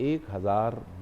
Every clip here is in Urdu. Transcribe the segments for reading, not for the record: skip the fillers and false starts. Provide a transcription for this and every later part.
1000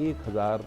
1000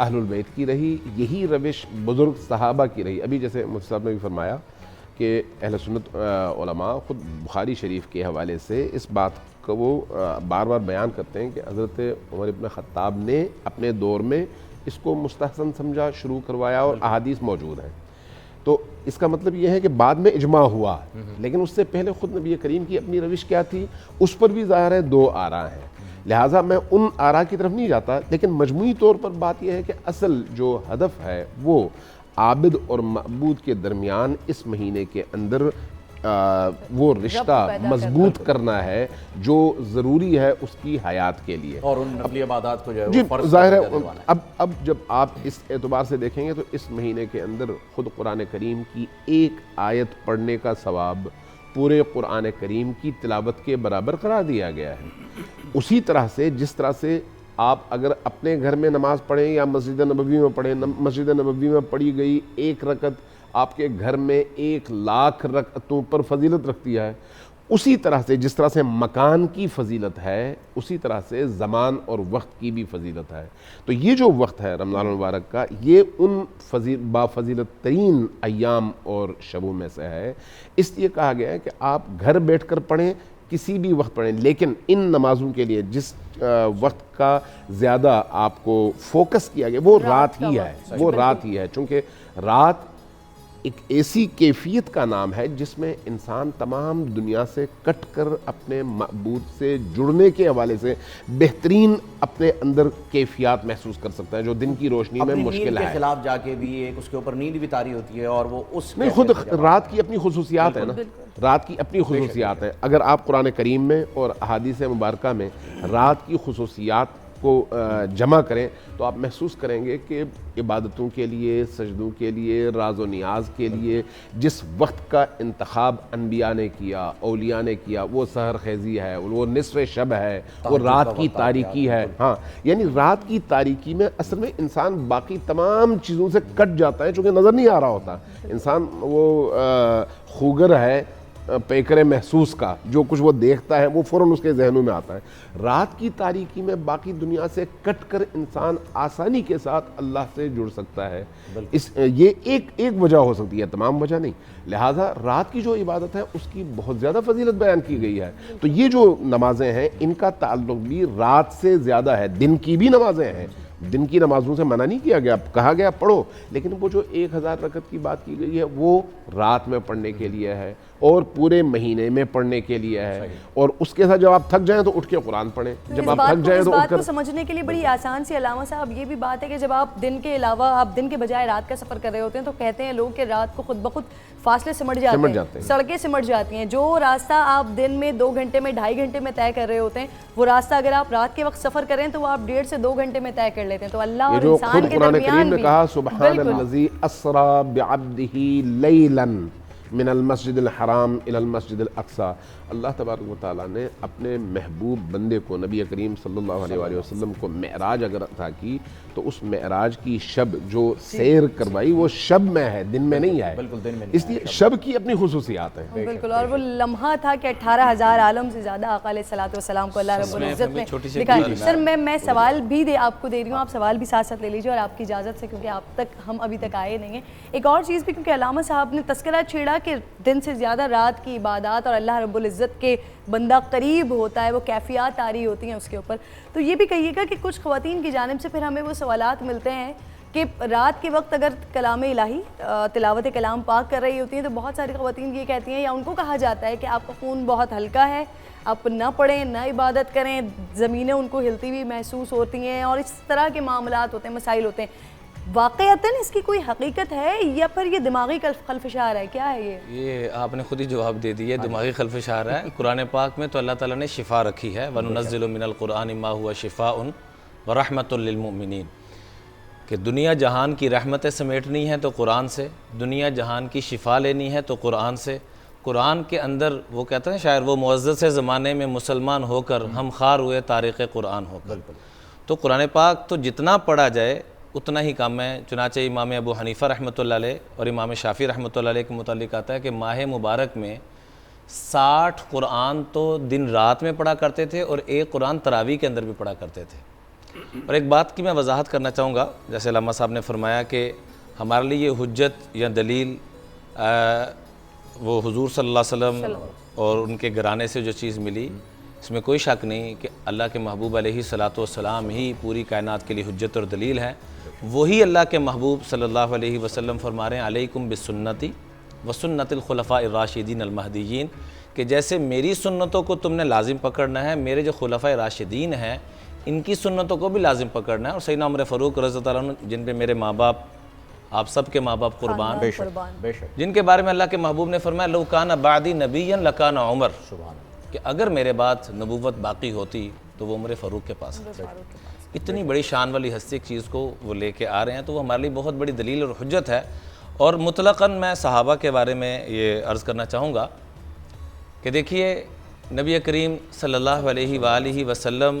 اہل البیت کی رہی, یہی روش بزرگ صحابہ کی رہی. ابھی جیسے مفتی صاحب نے بھی فرمایا کہ اہل سنت علماء خود بخاری شریف کے حوالے سے اس بات کو وہ بار بار بیان کرتے ہیں کہ حضرت عمر ابن خطاب نے اپنے دور میں اس کو مستحسن سمجھا, شروع کروایا, اور احادیث موجود ہیں. تو اس کا مطلب یہ ہے کہ بعد میں اجماع ہوا, لیکن اس سے پہلے خود نبی کریم کی اپنی روش کیا تھی, اس پر بھی ظاہر ہے 2 آراء ہیں. لہٰذا میں ان آراء کی طرف نہیں جاتا, لیکن مجموعی طور پر بات یہ ہے کہ اصل جو ہدف ہے وہ عابد اور معبود کے درمیان اس مہینے کے اندر وہ رشتہ مضبوط کرنا ہے جو ضروری ہے اس کی حیات کے لیے, اور ان نفلی عبادات کو جو ہے جی وہ فرض ظاہر ہے. کر دیوانا اب جب آپ اس اعتبار سے دیکھیں گے تو اس مہینے کے اندر خود قرآن کریم کی ایک آیت پڑھنے کا ثواب پورے قرآن کریم کی تلاوت کے برابر قرار دیا گیا ہے. اسی طرح سے جس طرح سے آپ اگر اپنے گھر میں نماز پڑھیں یا مسجد نبوی میں پڑھیں, مسجد نبوی میں پڑھی گئی 1 رکعت آپ کے گھر میں 1,00,000 رکعتوں پر فضیلت رکھتی ہے, اسی طرح سے جس طرح سے مکان کی فضیلت ہے اسی طرح سے زمان اور وقت کی بھی فضیلت ہے. تو یہ جو وقت ہے رمضان المبارک کا, یہ ان بافضیلت ترین ایام اور شبوں میں سے ہے. اس لیے کہا گیا ہے کہ آپ گھر بیٹھ کر پڑھیں, کسی بھی وقت پڑھیں, لیکن ان نمازوں کے لیے جس وقت کا زیادہ آپ کو فوکس کیا گیا وہ رات ہی ہے, وہ رات ہی ہے. چونکہ رات ایک ایسی کیفیت کا نام ہے جس میں انسان تمام دنیا سے کٹ کر اپنے معبود سے جڑنے کے حوالے سے بہترین اپنے اندر کیفیات محسوس کر سکتا ہے, جو دن کی روشنی میں مشکل ہے. کے خلاف جا کے بھی ایک اس کے اوپر نیند بھی طاری ہوتی ہے, اور وہ اس نہیں, خود رات کی اپنی خصوصیات ہیں نا, رات کی اپنی خصوصیات ہیں. اگر آپ قرآن کریم میں اور احادیث مبارکہ میں رات کی خصوصیات کو جمع کریں تو آپ محسوس کریں گے کہ عبادتوں کے لیے, سجدوں کے لیے, راز و نیاز کے لیے جس وقت کا انتخاب انبیاء نے کیا, اولیاء نے کیا, وہ سحر خیزی ہے, وہ نصف شب ہے, وہ رات کی تاریکی ہے. ہاں, یعنی رات کی تاریکی میں اصل میں انسان باقی تمام چیزوں سے کٹ جاتا ہے, چونکہ نظر نہیں آ رہا ہوتا. انسان وہ خوگر ہے پیکر محسوس کا, جو کچھ وہ دیکھتا ہے وہ فوراً اس کے ذہنوں میں آتا ہے. رات کی تاریکی میں باقی دنیا سے کٹ کر انسان آسانی کے ساتھ اللہ سے جڑ سکتا ہے. یہ ایک وجہ ہو سکتی ہے, تمام وجہ نہیں. لہٰذا رات کی جو عبادت ہے اس کی بہت زیادہ فضیلت بیان کی گئی ہے. تو یہ جو نمازیں ہیں ان کا تعلق بھی رات سے زیادہ ہے. دن کی بھی نمازیں ہیں, دن کی نمازوں سے منع نہیں کیا گیا, کہا گیا پڑھو, لیکن وہ جو 1000 رکعت کی بات کی گئی ہے وہ رات میں پڑھنے کے لیے ہے اور پورے مہینے میں پڑھنے کے لیے ہے. اور اس کے ساتھ جب آپ تھک جائیں تو اٹھ کے قرآن پڑھیں, جب آپ تھک جائیں تو اٹھ کر. کو سمجھنے کے لیے بڑی آسان سی علامہ صاحب یہ بھی بات ہے کہ جب آپ دن کے علاوہ آپ دن کے بجائے رات کا سفر کر رہے ہوتے ہیں تو کہتے ہیں لوگ کہ رات کو خود بخود فاصلے سمٹ جاتے ہیں, سڑکیں سمٹ جاتی ہیں. جو راستہ آپ دن میں 2 گھنٹے میں 2.5 گھنٹے میں طے کر رہے ہوتے ہیں, وہ راستہ اگر آپ رات کے وقت سفر کریں تو وہ آپ 1.5 سے 2 گھنٹے میں طے کر لیتے ہیں. تو اللہ اور انسان کے درمیان بھی کہا سبحان الذی اسری بعبدہ لیلا من المسجد الحرام الى المسجد الاقصی. اللہ تبارک و تعالیٰ نے اپنے محبوب بندے کو نبی کریم صلی اللہ علیہ وآلہ وسلم کو معراج اگر عطا کی تو اس معراج کی شب جو سیر کروائی وہ شب میں ہے, دن میں نہیں ہے. اس لیے شب کی اپنی خصوصیات ہیں. بالکل, اور وہ لمحہ تھا کہ 18,000 عالم سے زیادہ آقا علیہ الصلوۃ والسلام کو اللہ رب العزت نے دکھایا. سر میں سوال بھی آپ کو دے رہی ہوں, آپ سوال بھی ساتھ ساتھ لے لیجیے اور آپ کی اجازت سے, کیونکہ آپ تک ہم ابھی تک آئے نہیں ہیں. ایک اور چیز بھی, کیونکہ علامہ صاحب نے تذکرہ چھیڑا کہ دن سے زیادہ رات کی عبادات اور اللہ رب العزت کے بندہ قریب ہوتا ہے, وہ کیفیات آ رہی ہوتی ہیں اس کے اوپر. تو یہ بھی کہیے گا کہ کچھ خواتین کی جانب سے پھر ہمیں وہ سوالات ملتے ہیں کہ رات کے وقت اگر کلام الہی تلاوت کلام پاک کر رہی ہوتی ہیں تو بہت ساری خواتین یہ کہتی ہیں یا ان کو کہا جاتا ہے کہ آپ کا خون بہت ہلکا ہے, آپ نہ پڑھیں نہ عبادت کریں, زمینیں ان کو ہلتی ہوئی محسوس ہوتی ہیں, اور اس طرح کے معاملات ہوتے ہیں, مسائل ہوتے ہیں. واقعتاً اس کی کوئی حقیقت ہے یا پھر یہ دماغی خلفشار ہے, کیا ہے یہ آپ نے خود ہی جواب دے دیا, دماغی خلفشار ہے. قرآن پاک میں تو اللہ تعالیٰ نے شفا رکھی ہے, وَنُنَزِّلُ مِنَ الْقُرْآنِ مَا هُوَ شِفَاءٌ وَرَحْمَةٌ لِّلْمُؤْمِنِينَ, کہ دنیا جہان کی رحمتیں سمیٹنی ہیں تو قرآن سے, دنیا جہان کی شفا لینی ہے تو قرآن سے. قرآن کے اندر وہ کہتے ہیں شاعر, وہ معزز سے زمانے میں مسلمان ہو کر ہم خوار ہوئے تاریخ قرآن ہو کر. تو قرآن پاک تو جتنا پڑھا جائے اتنا ہی کام ہے. چنانچہ امام ابو حنیفہ رحمۃ اللہ علیہ اور امام شافعی رحمۃ اللہ علیہ کے متعلق آتا ہے کہ ماہ مبارک میں 60 قرآن تو دن رات میں پڑھا کرتے تھے اور 1 قرآن تراویح کے اندر بھی پڑھا کرتے تھے. اور ایک بات کی میں وضاحت کرنا چاہوں گا، جیسے علامہ صاحب نے فرمایا کہ ہمارے لیے یہ حجت یا دلیل وہ حضور صلی اللہ علیہ وسلم اور ان کے گھرانے سے جو چیز ملی، اس میں کوئی شک نہیں کہ اللہ کے محبوب علیہ الصلاۃ والسلام ہی پوری کائنات کے لیے حجت اور دلیل ہے۔ وہی اللہ کے محبوب صلی اللہ علیہ وسلم فرما رہے ہیں علیکم بسنتی وسنت الخلفاء الراشدین المہدیین، کہ جیسے میری سنتوں کو تم نے لازم پکڑنا ہے، میرے جو خلفاء راشدین ہیں ان کی سنتوں کو بھی لازم پکڑنا ہے۔ اور سیدنا عمر فاروق رضی اللہ عنہ، جن پہ میرے ماں باپ، آپ سب کے ماں باپ قربان، بے شک جن کے بارے میں اللہ کے محبوب نے فرمایا لو کان بعدی نبیا لکان عمر، کہ اگر میرے بعد نبوت باقی ہوتی تو وہ عمر فاروق کے پاس ہے۔ اتنی بڑی شان والی ہستی ایک چیز کو وہ لے کے آ رہے ہیں، تو وہ ہمارے لیے بہت بڑی دلیل اور حجت ہے۔ اور مطلقاً میں صحابہ کے بارے میں یہ عرض کرنا چاہوں گا کہ دیکھیے نبی کریم صلی اللہ علیہ وآلہ وسلم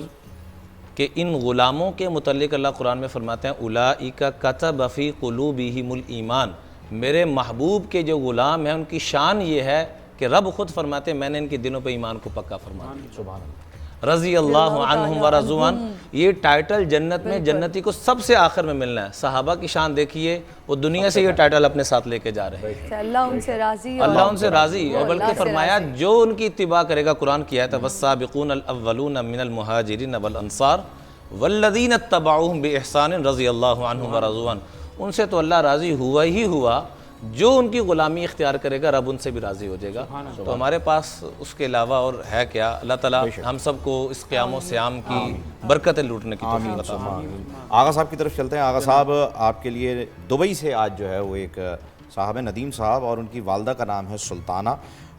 کہ ان غلاموں کے متعلق اللہ قرآن میں فرماتے ہیں اولئک کتب فی قلوبہم الایمان، میرے محبوب کے جو غلام ہیں ان کی شان یہ ہے کہ رب خود فرماتے ہیں میں نے ان کے دلوں پہ ایمان کو پکا فرما دیا، سبحان اللہ، رضی اللہ عنہم ورضوا عنہ۔ یہ ٹائٹل جنت میں جنتی کو سب سے آخر میں ملنا ہے۔ صحابہ کی شان دیکھیے، وہ دنیا سے یہ ٹائٹل اپنے ساتھ لے کے جا رہے ہیں، اللہ ان سے راضی، اللہ ان سے راضی، اور بلکہ فرمایا جو ان کی اتباع کرے گا، قرآن کی آیت ہے والسابقون الاولون من المہاجرین والانصار والذین اتبعوہم باحسان رضی اللہ عنہم ورضوا عنہ، ان سے تو اللہ راضی ہوا ہی ہوا، جو ان کی غلامی اختیار کرے گا رب ان سے بھی راضی ہو جائے گا۔ تو ہمارے پاس اس کے علاوہ اور ہے کیا؟ اللہ تعالیٰ ہم سب کو اس قیام و سیام کی برکتیں لوٹنے کی توفیق عطا فرمائے۔ آغا صاحب کی طرف چلتے ہیں۔ آغا صاحب، آپ کے لیے دبئی سے آج جو ہے وہ ایک صاحب ہیں ندیم صاحب، اور ان کی والدہ کا نام ہے سلطانہ۔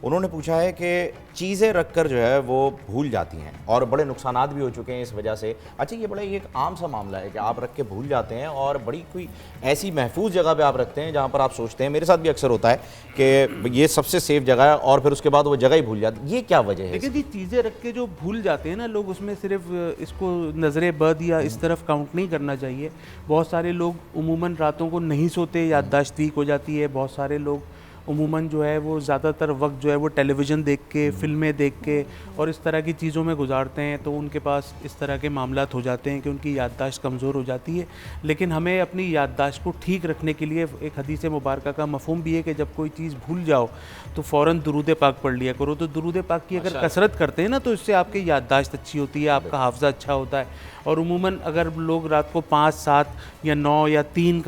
انہوں نے پوچھا ہے کہ چیزیں رکھ کر جو ہے وہ بھول جاتی ہیں اور بڑے نقصانات بھی ہو چکے ہیں اس وجہ سے۔ اچھا، یہ بڑا ایک عام سا معاملہ ہے کہ آپ رکھ کے بھول جاتے ہیں اور بڑی کوئی ایسی محفوظ جگہ پہ آپ رکھتے ہیں جہاں پر آپ سوچتے ہیں، میرے ساتھ بھی اکثر ہوتا ہے کہ یہ سب سے سیف جگہ ہے، اور پھر اس کے بعد وہ جگہ ہی بھول جاتی ہے۔ یہ کیا وجہ ہے؟ دیکھیں جی، چیزیں رکھ کے جو بھول جاتے ہیں نا لوگ، اس میں صرف اس کو نظر بد یا اس طرف کاؤنٹ نہیں کرنا چاہیے۔ بہت سارے لوگ عموماً راتوں کو نہیں سوتے، یادداشت ویک ہو جاتی ہے۔ بہت سارے لوگ عموماً جو ہے وہ زیادہ تر وقت جو ہے وہ ٹیلی ویژن دیکھ کے، فلمیں دیکھ کے اور اس طرح کی چیزوں میں گزارتے ہیں، تو ان کے پاس اس طرح کے معاملات ہو جاتے ہیں کہ ان کی یادداشت کمزور ہو جاتی ہے۔ لیکن ہمیں اپنی یادداشت کو ٹھیک رکھنے کے لیے ایک حدیث مبارکہ کا مفہوم بھی ہے کہ جب کوئی چیز بھول جاؤ تو فوراً درود پاک پڑھ لیا کرو۔ تو درود پاک کی اگر کثرت کرتے ہیں نا تو اس سے آپ کی یادداشت اچھی ہوتی ہے، آپ کا حافظہ اچھا ہوتا ہے۔ اور عموماً اگر لوگ رات کو 5، 7 یا 9 یا 3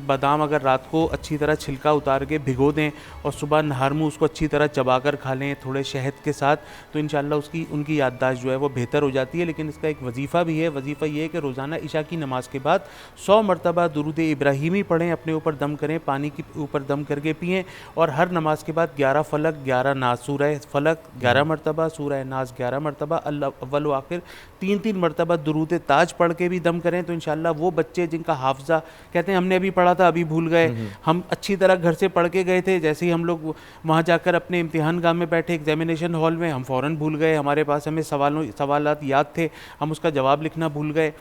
بادام اگر رات کو اچھی طرح چھلکا اتار کے بھگو دیں اور صبح نہار منہ اس کو اچھی طرح چبا کر کھا لیں تھوڑے شہد کے ساتھ، تو انشاءاللہ ان کی یادداشت جو ہے وہ بہتر ہو جاتی ہے۔ لیکن اس کا ایک وظیفہ بھی ہے۔ وظیفہ یہ ہے کہ روزانہ عشاء کی نماز کے بعد 100 مرتبہ درود ابراہیمی پڑھیں، اپنے اوپر دم کریں، پانی کے اوپر دم کر کے پئیں، اور ہر نماز کے بعد 11 فلق 11 ناز، سورہ فلق 11 مرتبہ، سورہ ناز 11 مرتبہ، اللہ اول و آخر 3 مرتبہ درود تاج پڑھ کے بھی دم کریں، تو انشاءاللہ وہ بچے جن کا حافظہ کہتے ہیں ہم نے ابھی پڑھا تھا ابھی بھول گئے، ہم اچھی طرح گھر سے پڑھ کے گئے تھے، جیسے ہی ہم لوگ وہاں جا کر اپنے امتحان گاہ میں بیٹھے ایگزامینیشن ہال میں، ہم فوراً بھول گئے، ہمارے پاس ہمیں سوالات یاد تھے، ہم اس کا جواب لکھنا بھول گئے،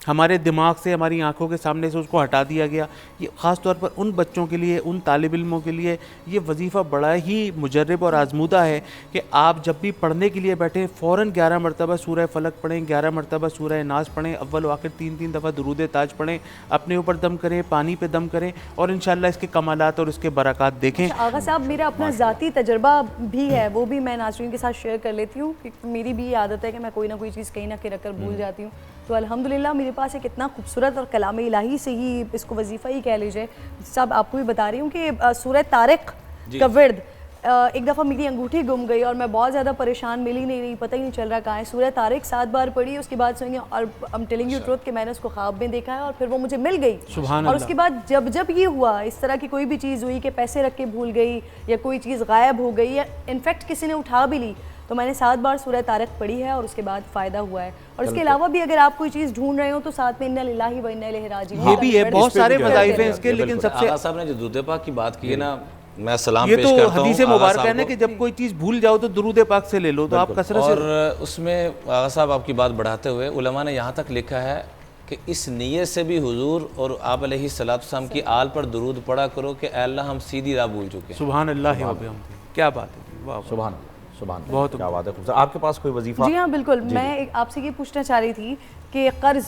ہمارے دماغ سے، ہماری آنکھوں کے سامنے سے اس کو ہٹا دیا گیا۔ یہ خاص طور پر ان بچوں کے لیے، ان طالب علموں کے لیے یہ وظیفہ بڑا ہی مجرب اور آزمودہ ہے کہ آپ جب بھی پڑھنے کے لیے بیٹھیں فوراً 11 مرتبہ سورہ فلق پڑھیں، 11 مرتبہ سورہ ناز پڑھیں، اول و آخر 3 دفعہ درود تاج پڑھیں، اپنے اوپر دم کریں، پانی پہ دم کریں، اور انشاءاللہ اس کے کمالات اور اس کے برکات دیکھیں۔ آغا صاحب، میرا اپنا ذاتی تجربہ بھی ہے، وہ بھی میں ناظرین کے ساتھ شیئر کر لیتی ہوں کہ میری بھی عادت ہے کہ میں کوئی نہ کوئی چیز کہیں نہ کہیں رکھ کر بھول جاتی ہوں۔ تو الحمدللہ میرے پاس ایک اتنا خوبصورت اور کلام الہی سے ہی اس کو وظیفہ ہی کہہ لیجئے، صاحب آپ کو بھی بتا رہی ہوں کہ سورہ طارق کا ورد ایک دفعہ میری انگوٹھی گم گئی اور میں بہت زیادہ پریشان، ملی نہیں، پتہ ہی نہیں چل رہا کہاں ہے۔ سورہ طارق 7 بار پڑھی، اس کے بعد سوئیں گے، اور I'm telling you truth کہ میں نے اس کو خواب میں دیکھا ہے اور پھر وہ مجھے مل گئی۔ اور اس کے بعد جب یہ ہوا، اس طرح کی کوئی بھی چیز ہوئی کہ پیسے رکھ کے بھول گئی یا کوئی چیز غائب ہو گئی یا انفیکٹ کسی نے اٹھا بھی لی، تو میں نے 7 بار سورہ طارق پڑھی ہے اور اس کے بعد فائدہ ہوا ہے۔ اور اس کے علاوہ بھی اگر آپ کوئی چیز ڈھونڈ رہے ہو تو ساتھ میں انا للہ و انا الیہ راجعون، یہ بھی ہے، بہت سارے وظائف ہیں اس کے، لیکن سب سے آغا صاحب نے جو درود پاک کی بات کی ہے نا، میں سلام یہ پیش تو کرتا ہوں حدیث مبارکہ ہے نا کہ جب کوئی چیز بھول جاؤ تو درود پاک سے لے لو، تو آپ کثرت سے۔ اور اس میں آغا صاحب آپ کی بات بڑھاتے ہوئے علماء نے یہاں تک لکھا ہے کہ اس نیت سے بھی حضور اور آپ علیہ السلام کی آل پر درود پڑھا کرو کہ اے اللہ ہم سیدھی راہ بھول چکے ہیں۔ سبحان اللہ و بحمدہ، کیا بات ہے، واہ سبحان اللہ، سبحان اللہ، بہت کیا بات ہے خوبصورت۔ آپ کے پاس کوئی وظیفہ؟ جی ہاں بالکل، میں آپ سے یہ پوچھنا چاہ رہی تھی کہ قرض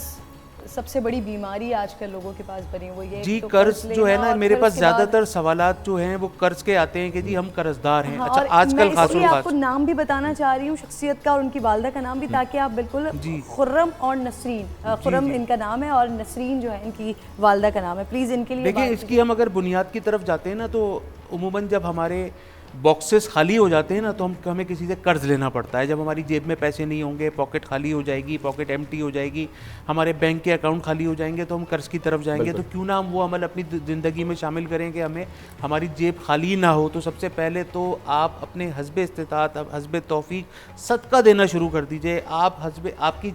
سب سے بڑی بیماری آج کل لوگوں کے پاس بنی ہوئی ہے. جی قرض جو ہے نا, میرے پاس زیادہ تر سوالات جو ہیں وہ قرض کے آتے ہیں کہ جی ہم قرض دار ہیں. اچھا آج کل خاص میں آپ کو نام بھی بتانا چاہ رہی ہوں شخصیت کا اور ان کی والدہ کا نام بھی, تاکہ آپ بالکل خرم اور نسرین, خرم ان کا نام ہے اور نسرین جو ہے ان کی والدہ کا نام ہے, پلیز ان کے لیے دیکھیں اس کی ہم اگر بنیاد کی طرف جاتے ہیں نا تو عموماً جب ہمارے باکسز خالی ہو جاتے ہیں نا تو ہمیں کسی سے قرض لینا پڑتا ہے. جب ہماری جیب میں پیسے نہیں ہوں گے, پاکٹ خالی ہو جائے گی, پاکٹ ایمٹی ہو جائے گی, ہمارے بینک کے اکاؤنٹ خالی ہو جائیں گے تو ہم قرض کی طرف جائیں گے. تو کیوں نہ ہم وہ عمل اپنی زندگی میں شامل کریں کہ ہماری جیب خالی نہ ہو. تو سب سے پہلے تو آپ اپنے حسب استطاعت, حسب توفیق صدقہ دینا شروع کر دیجئے. آپ کی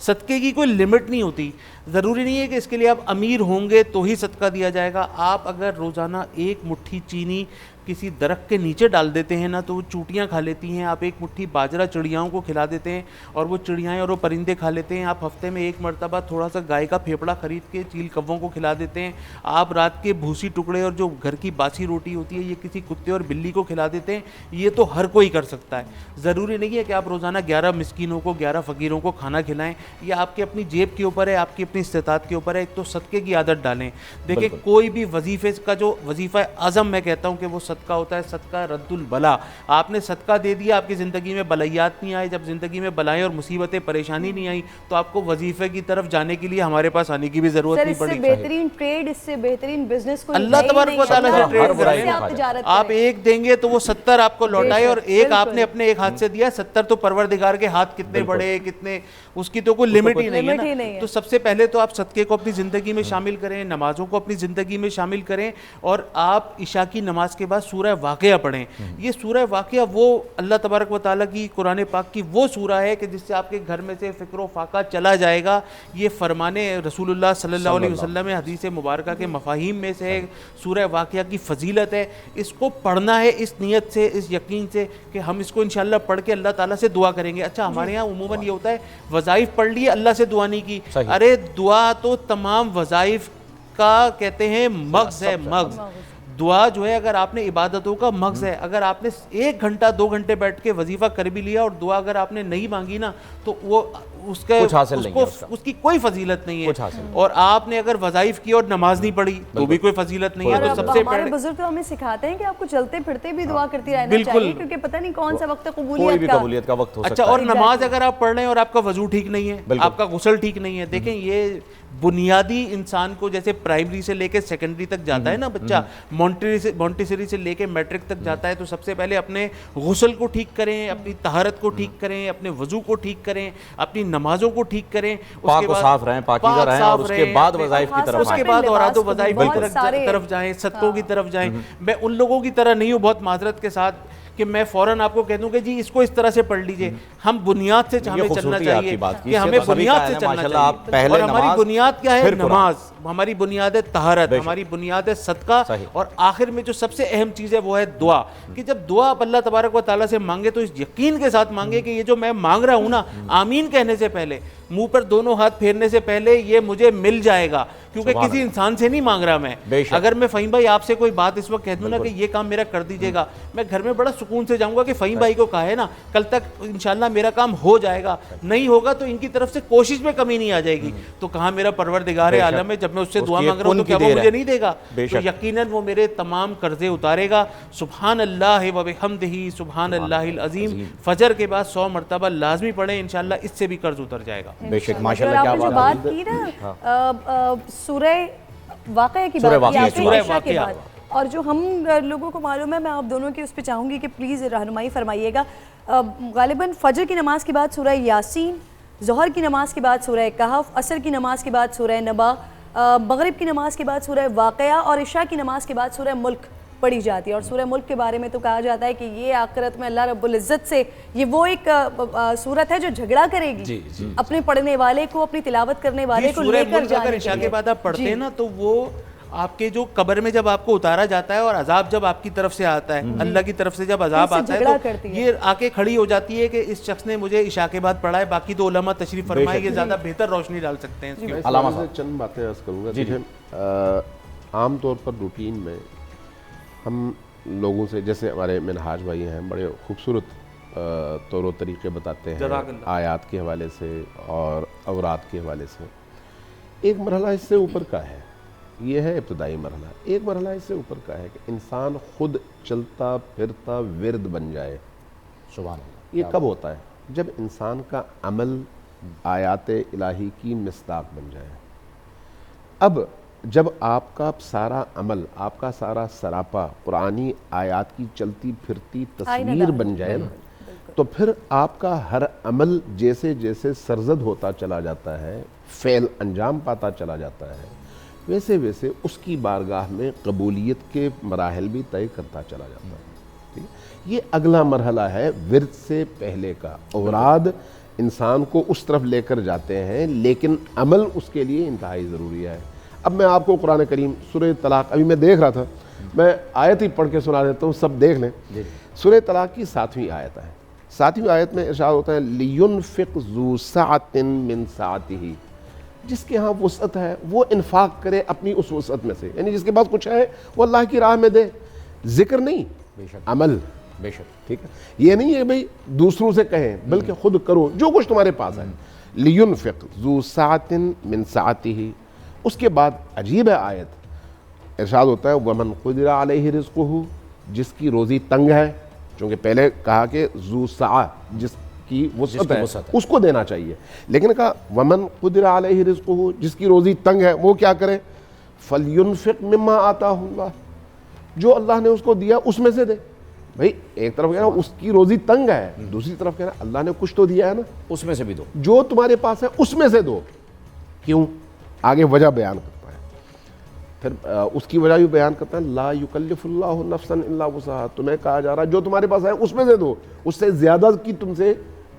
صدقے کی کوئی لمٹ نہیں ہوتی. ضروری نہیں ہے کہ اس کے لیے آپ امیر ہوں گے تو ہی صدقہ دیا جائے گا. آپ اگر روزانہ ایک مٹھی چینی کسی درخت کے نیچے ڈال دیتے ہیں نا تو وہ چوٹیاں کھا لیتی ہیں. آپ ایک مٹھی باجرہ چڑیاؤں کو کھلا دیتے ہیں اور وہ چڑیائیں اور وہ پرندے کھا لیتے ہیں. آپ ہفتے میں ایک مرتبہ تھوڑا سا گائے کا پھیپڑا خرید کے چیل کووں کو کھلا دیتے ہیں. آپ رات کے بھوسی ٹکڑے اور جو گھر کی باسی روٹی ہوتی ہے یہ کسی کتے اور بلی کو کھلا دیتے ہیں. یہ تو ہر کوئی کر سکتا ہے. ضروری نہیں ہے کہ آپ روزانہ 11 مسکینوں کو, 11 فقیروں کو کھانا کھلائیں. یہ آپ کے اپنی جیب کے اوپر ہے, آپ کی اپنی استطاعت کے اوپر ہے. ایک تو صدقے کی عادت ڈالیں. دیکھیں کوئی بھی وظیفے کا جو وظیفہ اعظم میں کہتا ہوں کہ وہ صدقہ ہوتا ہے, صدقہ رد البلا. آپ نے صدقہ دے دیا, آپ کی زندگی میں بلائیات نہیں آئے. جب زندگی میں بلائیں اور مصیبتیں پریشانی نہیں آئی تو آپ کو وظیفے کی طرف جانے کے لیے ہمارے پاس آنے کی بھی ضرورت نہیں پڑی. اس سے بہترین ٹریڈ, اس سے بہترین بزنس کوئی اللہ تبارک و تعالیٰ سے ٹریڈ کریں. آپ ایک دیں گے تو وہ 70 آپ کو لوٹائے, اور ایک آپ نے اپنے ایک ہاتھ سے دیا, 70 تو پروردگار کے ہاتھ کتنے بڑے, کتنے, اس کی تو کوئی لمٹ ہی نہیں ہے نا. تو سب سے پہلے تو آپ صدقے کو اپنی زندگی میں شامل کریں, نمازوں کو اپنی زندگی میں شامل کریں, اور آپ عشاء کی نماز کے بعد سورہ واقعہ پڑھیں. یہ سورہ واقعہ وہ اللہ تبارک و تعالیٰ کی قرآن پاک کی وہ سورہ ہے کہ جس سے آپ کے گھر میں سے فکر و فاقہ چلا جائے گا. یہ فرمانے رسول اللہ صلی اللہ علیہ وسلم حدیث مبارکہ کے مفاہیم میں سے سورہ واقعہ کی فضیلت ہے. اس کو پڑھنا ہے اس نیت سے, اس یقین سے کہ ہم اس کو انشاءاللہ پڑھ کے اللہ تعالیٰ سے دعا کریں گے. اچھا ہمارے یہاں عموماً یہ ہوتا ہے وظائف پڑھ لیے, اللہ سے دعا نہیں کی. ارے دعا تو تمام وظائف کا کہتے ہیں مغز ہے, مغز. دعا جو ہے اگر آپ نے عبادتوں کا مغز ہے. اگر آپ نے 1 گھنٹہ 2 گھنٹے بیٹھ کے وظیفہ کر بھی لیا اور دعا اگر آپ نے نہیں مانگی نا تو وہ اس کی کوئی فضیلت نہیں ہے. اور آپ نے اگر وظائف کی اور نماز نہیں پڑھی تو بھی کوئی فضیلت نہیں ہے. تو سب سے ہمارے بزرگ تو ہمیں سکھاتے ہیں کہ آپ کو چلتے پھرتے بھی دعا کرتی رہنا چاہیے, کیونکہ پتہ نہیں کون سا وقت قبولیت کا وقت ہو سکتا ہے. اچھا اور نماز اگر آپ پڑھ رہے ہیں اور آپ کا وضو ٹھیک نہیں ہے, آپ کا غسل ٹھیک نہیں ہے, دیکھیں یہ بنیادی انسان کو جیسے پرائمری سے لے کے سیکنڈری تک جاتا ہے نا بچہ, مونٹیسری سے لے کے میٹرک تک جاتا ہے, تو سب سے پہلے اپنے غسل کو ٹھیک کریں, اپنی طہارت کو ٹھیک کریں, اپنے وضو کو ٹھیک کریں, اپنی نمازوں کو ٹھیک کریں, پاک و صاف رہیں, پاکیزہ رہیں, اور اس کے بعد وظائف کی طرف اس کے بعد اوراد و وظائف کی طرف جائیں, صدقوں کی طرف جائیں. میں ان لوگوں کی طرح نہیں ہوں, بہت معذرت کے ساتھ, کہ میں فوراً آپ کو کہہ دوں کہ جی اس کو اس طرح سے پڑھ لیجئے. ہم بنیاد سے ہمیں چلنا چاہیے کہ ہمیں بنیاد سے چلنا چاہیے. اور ہماری بنیاد کیا ہے؟ نماز. ہماری بنیاد ہے طہارت, ہماری بنیاد ہے صدقہ, اور آخر میں جو سب سے اہم چیز ہے وہ ہے دعا. کہ جب دعا آپ اللہ تبارک و تعالیٰ سے مانگے تو اس یقین کے ساتھ مانگے کہ یہ جو میں مانگ رہا ہوں نا, آمین کہنے سے پہلے, منہ پر دونوں ہاتھ پھیرنے سے پہلے, یہ مجھے مل جائے گا. کیونکہ کسی انسان سے نہیں مانگ رہا میں. اگر میں فہیم بھائی آپ سے کوئی بات اس وقت کہہ دوں نا کہ یہ کام میرا کر دیجیے گا, میں گھر میں بڑا سکون سے جاؤں گا کہ فہیم بھائی کو کہا ہے نا کل تک انشاءاللہ میرا کام ہو جائے گا. نہیں ہوگا تو ان کی طرف سے کوشش میں کمی نہیں آ جائے گی. تو کہاں میرا پروردگار عالم ہے, جب میں اس سے دعا مانگ رہا ہوں تو کیا وہ مجھے نہیں دے گا؟ تو یقیناً وہ میرے تمام قرضے اتارے گا. سبحان اللہ و بحمدہ سبحان اللہ العظیم فجر کے بعد 100 مرتبہ لازمی پڑھیں, انشاءاللہ اس سے بھی قرض اتر جائے گا. بے شک ماشاءاللہ. کیا جو بات کی نا سورہ واقعہ کی بات کی, اور جو ہم لوگوں کو معلوم ہے, میں آپ دونوں کی اس پہ چاہوں گی کہ پلیز رہنمائی فرمائیے گا. غالباً فجر کی نماز کے بعد سورہ یاسین, ظہر کی نماز کے بعد سورہ کہف, عصر کی نماز کے بعد سورہ نبا, مغرب کی نماز کے بعد سورہ واقعہ, اور عشاء کی نماز کے بعد سورہ ملک پڑھی جاتی ہے. اور سورہ ملک کے بارے میں تو کہا جاتا ہے کہ یہ آخرت میں اللہ رب العزت سے یہ وہ ایک صورت ہے جو جھگڑا کرے گی اپنے پڑھنے والے کو, اپنی تلاوت کرنے والے کو لے کر جانے. اگر عشاء کے بعد آپ پڑھتے ہیں نا تو وہ آپ کے جو قبر میں جب آپ کو اتارا جاتا ہے اور عذاب جب آپ کی طرف سے آتا ہے, اللہ کی طرف سے جب عذاب آتا ہے تو یہ آ کے کھڑی ہو جاتی ہے کہ اس شخص نے مجھے عشاء کے بعد پڑھا ہے. باقی تو علماء تشریف فرمائے, یہ زیادہ بہتر روشنی ڈال سکتے ہیں. علامہ صاحب چند باتیں عرض کروں گا. عام طور پر روٹین میں ہم لوگوں سے, جیسے ہمارے منہاج بھائی ہیں, بڑے خوبصورت طور و طریقے بتاتے ہیں آیات کے حوالے سے اور اورات کے حوالے سے. ایک مرحلہ اس سے اوپر کا ہے، یہ ہے ابتدائی مرحلہ. ایک مرحلہ اس سے اوپر کا ہے کہ انسان خود چلتا پھرتا ورد بن جائے. سبحان اللہ. یہ کب ہوتا ہے؟ جب انسان کا عمل آیات الہی کی مصداق بن جائے. اب جب آپ کا سارا عمل، آپ کا سارا سراپا قرآنی آیات کی چلتی پھرتی تصویر بن جائے نا، تو پھر آپ کا ہر عمل جیسے جیسے سرزد ہوتا چلا جاتا ہے، فعل انجام پاتا چلا جاتا ہے، ویسے ویسے اس کی بارگاہ میں قبولیت کے مراحل بھی طے کرتا چلا جاتا ہے. ٹھیک ہے؟ یہ اگلا مرحلہ ہے ورد سے پہلے کا. اوراد انسان کو اس طرف لے کر جاتے ہیں، لیکن عمل اس کے لیے انتہائی ضروری ہے. اب میں آپ کو قرآن کریم سورہ طلاق، ابھی میں دیکھ رہا تھا، میں آیت ہی پڑھ کے سنا دیتا ہوں، سب دیکھ لیں. سورہ طلاق کی 7ویں آیت ہے. 7ویں آیت میں ارشاد ہوتا ہے لِيُنْفِقْ ذُو سَعَةٍ مِّن سَعَتِهِ، جس کے ہاں وسعت ہے وہ انفاق کرے اپنی اس وسعت میں سے. یعنی جس کے پاس کچھ ہے وہ اللہ کی راہ میں دے. ذکر نہیں، عمل. بے شک. ٹھیک ہے، یہ نہیں ہے بھئی دوسروں سے کہیں، بلکہ خود کرو جو کچھ تمہارے پاس ہے. لِيُنْفِقْ ذُو سَعَةٍ مِّن سَعَتِهِ. اس کے بعد عجیب ہے آیت، ارشاد ہوتا ہے وَمَنْ قُدِرَ عَلَيْهِ رِزْقُهُ، جس کی روزی تنگ ہے. چونکہ پہلے کہا کہ ذو سعہ، جس کی وسعت ہے اس کو دینا چاہیے، لیکن کہا وَمَنْ قُدِرَ عَلَيْهِ رِزْقُهُ، جس کی روزی تنگ ہے وہ کیا کرے؟ فَلْيُنْفِقْ مِمَّا آتَاهُ اللَّهُ، جو اللہ نے اس کو دیا اس میں سے دے. بھئی ایک طرف کہنا اس کی روزی تنگ ہے، دوسری طرف کہنا اللہ نے کچھ تو دیا ہے نا، اس میں سے بھی دو، جو تمہارے پاس ہے اس میں سے دو. کیوں؟ آگے وجہ بیان کرتا ہے، پھر اس کی وجہ بھی بیان کرتا ہے لا یکلف اللہ نفسا الا وسعها. تمہیں کہا جا رہا ہے جو تمہارے پاس ہے اس میں سے دو، اس سے زیادہ کی تم سے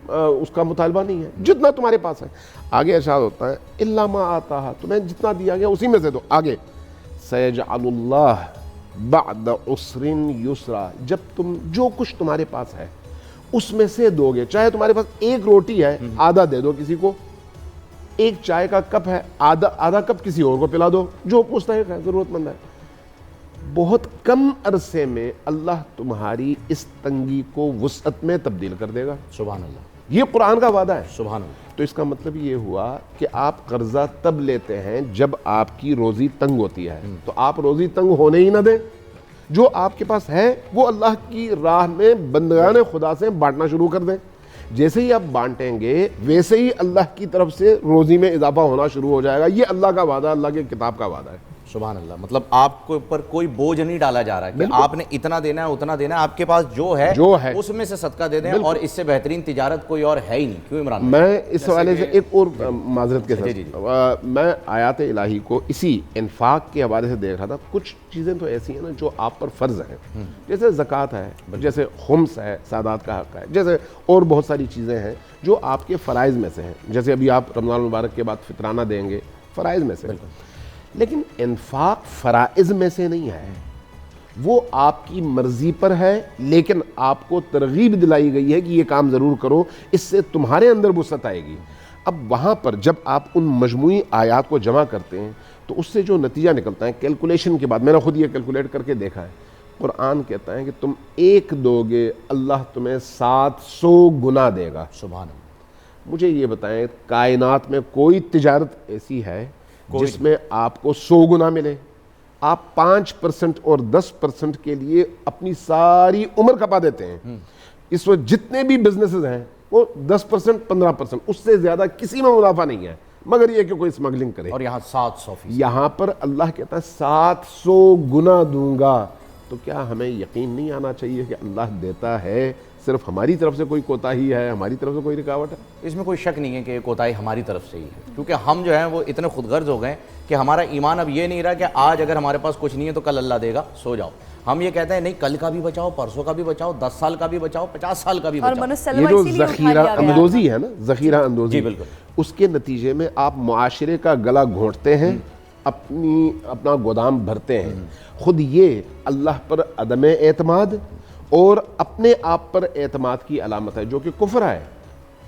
اس کا مطالبہ نہیں ہے، جتنا تمہارے پاس ہے. آگے ارشاد ہوتا ہے الا ما آتاها، تمہیں جتنا دیا گیا اسی میں سے دو. آگے سیجعل اللہ بعد عسر یسرا، جب تم جو کچھ تمہارے پاس ہے اس میں سے دو گے، چاہے تمہارے پاس ایک روٹی ہے آدھا دے دو کسی کو، ایک چائے کا کپ ہے آدھا کپ کسی اور کو پلا دو جو مستحق ہے، ضرورت مند ہے. بہت کم عرصے میں اللہ تمہاری اس تنگی کو وسعت میں تبدیل کر دے گا. سبحان اللہ. یہ قرآن کا وعدہ ہے. سبحان اللہ. تو اس کا مطلب یہ ہوا کہ آپ قرضہ تب لیتے ہیں جب آپ کی روزی تنگ ہوتی ہے، تو آپ روزی تنگ ہونے ہی نہ دیں. جو آپ کے پاس ہے وہ اللہ کی راہ میں بندگان خدا سے بانٹنا شروع کر دیں. جیسے ہی آپ بانٹیں گے ویسے ہی اللہ کی طرف سے روزی میں اضافہ ہونا شروع ہو جائے گا. یہ اللہ کا وعدہ، اللہ کے کتاب کا وعدہ ہے. سبحان اللہ. مطلب آپ کے اوپر کوئی بوجھ نہیں ڈالا جا رہا ہے کہ آپ نے اتنا دینا ہے اتنا دینا ہے، آپ کے پاس جو ہے اس میں سے صدقہ دے دیں، اور اس سے بہترین تجارت کوئی اور ہے ہی نہیں. کیوں عمران؟ میں اس حوالے سے ایک اور معذرت کے ساتھ، میں آیات الہی کو اسی انفاق کے حوالے سے دیکھ رہا تھا. کچھ چیزیں تو ایسی ہیں نا جو آپ پر فرض ہیں، جیسے زکوٰۃ ہے، جیسے خمس ہے، سادات کا حق ہے، جیسے اور بہت ساری چیزیں ہیں جو آپ کے فرائض میں سے ہیں. جیسے ابھی آپ رمضان المبارک کے بعد فطرانہ دیں گے، فرائض میں سے. لیکن انفاق فرائض میں سے نہیں ہے، وہ آپ کی مرضی پر ہے، لیکن آپ کو ترغیب دلائی گئی ہے کہ یہ کام ضرور کرو، اس سے تمہارے اندر وسعت آئے گی. اب وہاں پر جب آپ ان مجموعی آیات کو جمع کرتے ہیں تو اس سے جو نتیجہ نکلتا ہے کیلکولیشن کے بعد، میں نے خود یہ کیلکولیٹ کر کے دیکھا ہے، قرآن کہتا ہے کہ تم ایک دو گے اللہ تمہیں 700 گنا دے گا. سبحان اللہ. مجھے یہ بتائیں کائنات میں کوئی تجارت ایسی ہے جس میں آپ کو 100 گنا ملے؟ آپ 5% اور 10% کے لیے اپنی ساری عمر کھپا دیتے ہیں. اس وقت جتنے بھی بزنسز ہیں وہ 10% 15%، اس سے زیادہ کسی میں منافع نہیں ہے، مگر یہ کہ کوئی اسمگلنگ کرے. اور یہاں 700%. یہاں پر اللہ کہتا ہے 700 گنا دوں گا. تو کیا ہمیں یقین نہیں آنا چاہیے کہ اللہ دیتا ہے، صرف ہماری طرف سے کوئی کوتاہی ہے، ہماری طرف سے کوئی رکاوٹ ہے؟ اس میں کوئی شک نہیں ہے کہ کوتاہی ہماری طرف سے ہی ہے، کیونکہ ہم جو ہیں وہ اتنے خود غرض ہو گئے کہ ہمارا ایمان اب یہ نہیں رہا کہ آج اگر ہمارے پاس کچھ نہیں ہے تو کل اللہ دے گا، سو جاؤ. ہم یہ کہتے ہیں نہیں، کل کا بھی بچاؤ، پرسوں کا بھی بچاؤ، 10 سال کا بھی بچاؤ، 50 سال کا بھی بچاؤ. یہ جو ذخیرہ اندوزی ہے نا، ذخیرہ اندوزی، بالکل، اس کے نتیجے میں آپ معاشرے کا گلا گھونٹتے ہیں، اپنا گودام بھرتے ہیں. خود یہ اللہ پر عدم اعتماد اور اپنے آپ پر اعتماد کی علامت ہے، جو کہ کفر ہے،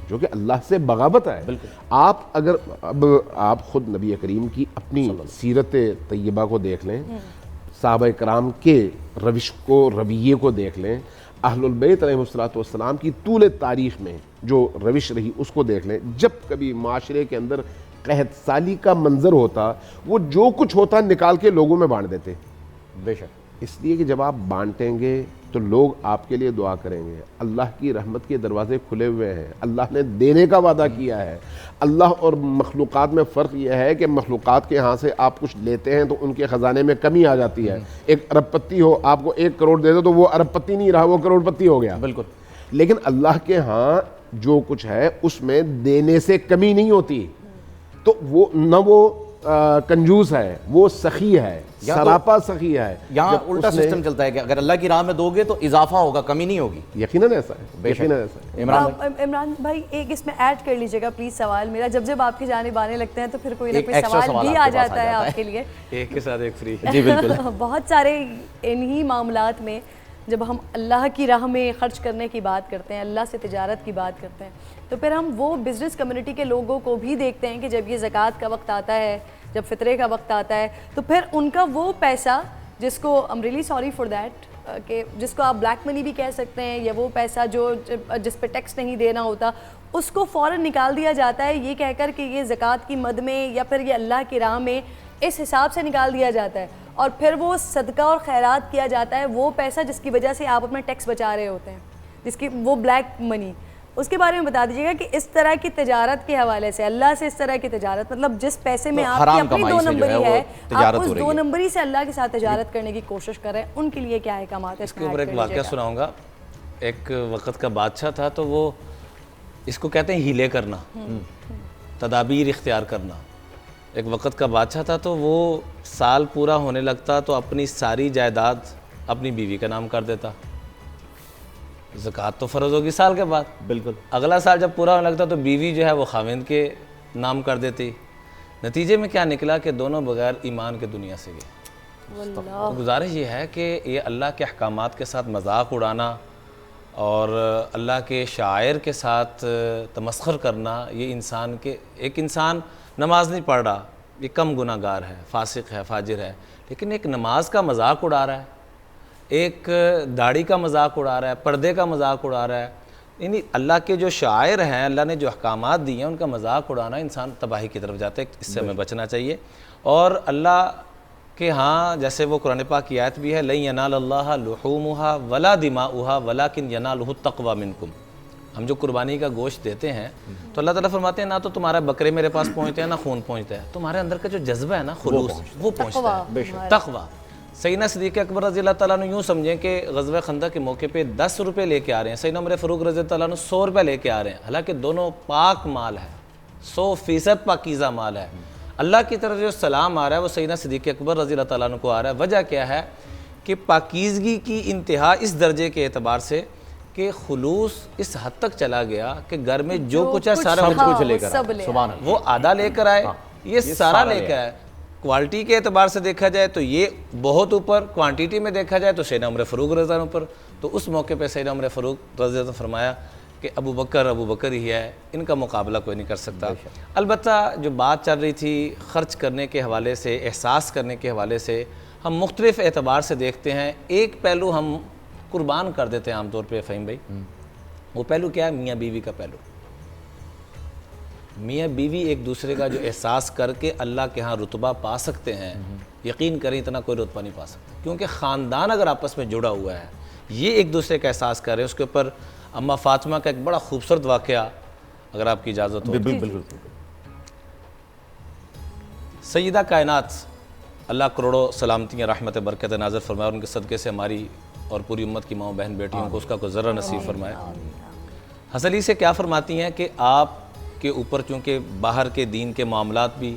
جو کہ اللہ سے بغاوت ہے. آپ اگر اب آپ خود نبی کریم کی اپنی سیرت طیبہ کو دیکھ لیں، صحابہ کرام کے روش کو، رویے کو دیکھ لیں، اہل البیت علیہ السلام کی طول تاریخ میں جو روش رہی اس کو دیکھ لیں. جب کبھی معاشرے کے اندر قحط سالی کا منظر ہوتا، وہ جو کچھ ہوتا نکال کے لوگوں میں بانٹ دیتے. بے شک. اس لیے کہ جب آپ بانٹیں گے تو لوگ آپ کے لیے دعا کریں گے. اللہ کی رحمت کے دروازے کھلے ہوئے ہیں، اللہ نے دینے کا وعدہ کیا ہے. اللہ اور مخلوقات میں فرق یہ ہے کہ مخلوقات کے ہاں سے آپ کچھ لیتے ہیں تو ان کے خزانے میں کمی آ جاتی ہے. ایک ارب پتی ہو، آپ کو 1 کروڑ دے دو تو وہ ارب پتی نہیں رہا، وہ کروڑ پتی ہو گیا. بالکل. لیکن اللہ کے ہاں جو کچھ ہے اس میں دینے سے کمی نہیں ہوتی. تو وہ نہ وہ کنجوس ہے، وہ سخی ہے، سراپا سخی ہے. یہاں جب الٹا اس نے- سسٹم چلتا ہے کہ اگر اللہ کی راہ میں دو گے تو اضافہ ہوگا، کمی نہیں ہوگی. یقیناً ایسا ہے، یقیناً ایسا ہے. عمران بھائی ایک اس میں ایڈ کر لیجیے گا پلیز سوال میرا. جب آپ کی جانب آنے لگتے ہیں تو پھر کوئی نہ ایک کوئی ایکسٹرا سوال سوال بھی آپ آ کے پاس جاتا ہے آپ کے لیے. ایک کے ساتھ ایک فری. جی بالکل. بہت سارے انہی معاملات میں جب ہم اللہ کی راہ میں خرچ کرنے کی بات کرتے ہیں، اللہ سے تجارت کی بات کرتے ہیں، تو پھر ہم وہ بزنس کمیونٹی کے لوگوں کو بھی دیکھتے ہیں کہ جب یہ زکوٰۃ کا وقت آتا ہے، جب فطرے کا وقت آتا ہے، تو پھر ان کا وہ پیسہ جس کو I'm really sorry for that کہ جس کو آپ بلیک منی بھی کہہ سکتے ہیں، یا وہ پیسہ جس پہ ٹیکس نہیں دینا ہوتا، اس کو فوراً نکال دیا جاتا ہے یہ کہہ کر کہ یہ زکوٰۃ کی مد میں یا پھر یہ اللہ کی راہ میں اس حساب سے نکال دیا جاتا ہے، اور پھر وہ صدقہ اور خیرات کیا جاتا ہے وہ پیسہ جس کی وجہ سے آپ اپنا ٹیکس بچا رہے ہوتے ہیں، جس کی وہ بلیک منی. اس کے بارے میں بتا دیجیے گا کہ اس طرح کی تجارت کے حوالے سے، اللہ سے اس طرح کی تجارت، مطلب جس پیسے میں آپ کی اپنی 2 نمبری ہے، آپ اس 2 نمبری سے اللہ کے ساتھ تجارت کرنے کی کوشش کر رہے ہیں، ان کے لیے کیا احکامات ہیں؟ اس کے اوپر ایک واقعہ سناؤں گا. ایک وقت کا بادشاہ تھا تو وہ اس کو کہتے ہیں ہیلے کرنا، تدابیر اختیار کرنا. ایک وقت کا بادشاہ تھا تو وہ سال پورا ہونے لگتا تو اپنی ساری جائیداد اپنی بیوی کا نام کر دیتا. زکوٰۃ تو فرض ہوگی سال کے بعد. بالکل. اگلا سال جب پورا ہونے لگتا تو بیوی جو ہے وہ خاوند کے نام کر دیتی. نتیجے میں کیا نکلا کہ دونوں بغیر ایمان کے دنیا سے گئے. تو گزارش یہ ہے کہ یہ اللہ کے احکامات کے ساتھ مذاق اڑانا اور اللہ کے شاعر کے ساتھ تمسخر کرنا، یہ انسان کے ایک انسان نماز نہیں پڑھ رہا، یہ کم گناہ گار ہے، فاسق ہے، فاجر ہے، لیکن ایک نماز کا مذاق اڑا رہا ہے، ایک داڑھی کا مذاق اڑا رہا ہے، پردے کا مذاق اڑا رہا ہے. یعنی اللہ کے جو شاعر ہیں، اللہ نے جو احکامات دیے ہیں، ان کا مذاق اڑانا انسان تباہی کی طرف جاتا ہے. اس سے ہمیں بچنا چاہیے. اور اللہ کہ ہاں جیسے وہ قرآن پاک کی آیت بھی ہے لَن يَنَالَ اللَّهَ لُحُومُهَا وَلَا دِمَاؤُهَا وَلَكِنْ يَنَالُهُ التَّقْوَى مِنْكُمْ. ہم جو قربانی کا گوشت دیتے ہیں تو اللہ تعالیٰ فرماتے ہیں نہ تو تمہارا بکرے میرے پاس پہنچتے ہیں نہ خون پہنچتا ہے، تمہارے اندر کا جو جذبہ ہے نا خلوص وہ پہنچتا ہے. تقویٰ. سیدنا صدیق اکبر رضی اللہ تعالیٰ عنہ یوں سمجھیں کہ غزوہ خندق کے موقع پہ 10 روپے لے کے آ رہے ہیں، سیدنا عمر فاروق رضی اللہ تعالیٰ عنہ 100 روپے لے کے آ رہے ہیں، حالانکہ دونوں پاک مال ہے، 100% پاکیزہ مال ہے. اللہ کی طرف جو سلام آ رہا ہے وہ سیدنا صدیق اکبر رضی اللہ تعالیٰ عنہ کو آ رہا ہے. وجہ کیا ہے کہ پاکیزگی کی انتہا اس درجے کے اعتبار سے کہ خلوص اس حد تک چلا گیا کہ گھر میں جو کچھ ہے سارا کچھ لے کر آئے. سبحان اللہ. وہ آدھا لے کر آئے، یہ سارا لے کر آئے. کوالٹی کے اعتبار سے دیکھا جائے تو یہ بہت اوپر، کوانٹیٹی میں دیکھا جائے تو سیدنا عمر فاروق رضی اللہ عنہ پر. تو اس موقع پہ سیدنا عمر فاروق رضی اللہ عنہ فرمایا کہ ابو بکر ہی ہے، ان کا مقابلہ کوئی نہیں کر سکتا. البتہ جو بات چل رہی تھی خرچ کرنے کے حوالے سے، احساس کرنے کے حوالے سے، ہم مختلف اعتبار سے دیکھتے ہیں. ایک پہلو ہم قربان کر دیتے ہیں عام طور پہ فہیم بھائی، وہ پہلو کیا ہے؟ میاں بیوی کا پہلو. میاں بیوی ایک دوسرے کا جو احساس کر کے اللہ کے ہاں رتبہ پا سکتے ہیں، یقین کریں اتنا کوئی رتبہ نہیں پا سکتا، کیونکہ خاندان اگر آپس میں جڑا ہوا ہے، یہ ایک دوسرے کا احساس کر رہے ہیں. اس کے اوپر اماں فاطمہ کا ایک بڑا خوبصورت واقعہ اگر آپ کی اجازت ہو. بالکل. سیدہ کائنات اللہ کروڑوں سلامتی رحمت برکت نازل فرمائے اور ان کے صدقے سے ہماری اور پوری امت کی ماں بہن بیٹیوں کو اس کا کوئی ذرہ نصیب فرمائے. حسلی سے کیا فرماتی ہیں کہ آپ کے اوپر چونکہ باہر کے دین کے معاملات بھی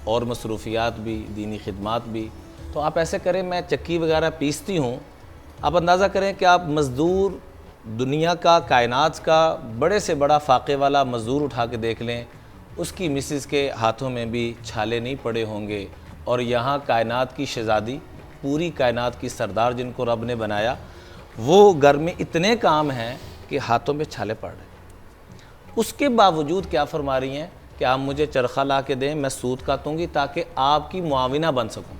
اور مصروفیات بھی، دینی خدمات بھی، تو آپ ایسے کریں میں چکی وغیرہ پیستی ہوں، آپ اندازہ کریں کہ آپ مزدور دنیا کا، کائنات کا بڑے سے بڑا فاقے والا مزدور اٹھا کے دیکھ لیں، اس کی مسز کے ہاتھوں میں بھی چھالے نہیں پڑے ہوں گے. اور یہاں کائنات کی شہزادی، پوری کائنات کی سردار جن کو رب نے بنایا، وہ گھر میں اتنے کام ہیں کہ ہاتھوں میں چھالے پڑ رہے ہیں. اس کے باوجود کیا فرما رہی ہیں کہ آپ مجھے چرخہ لا کے دیں، میں سود کاٹوں گی تاکہ آپ کی معاونہ بن سکوں.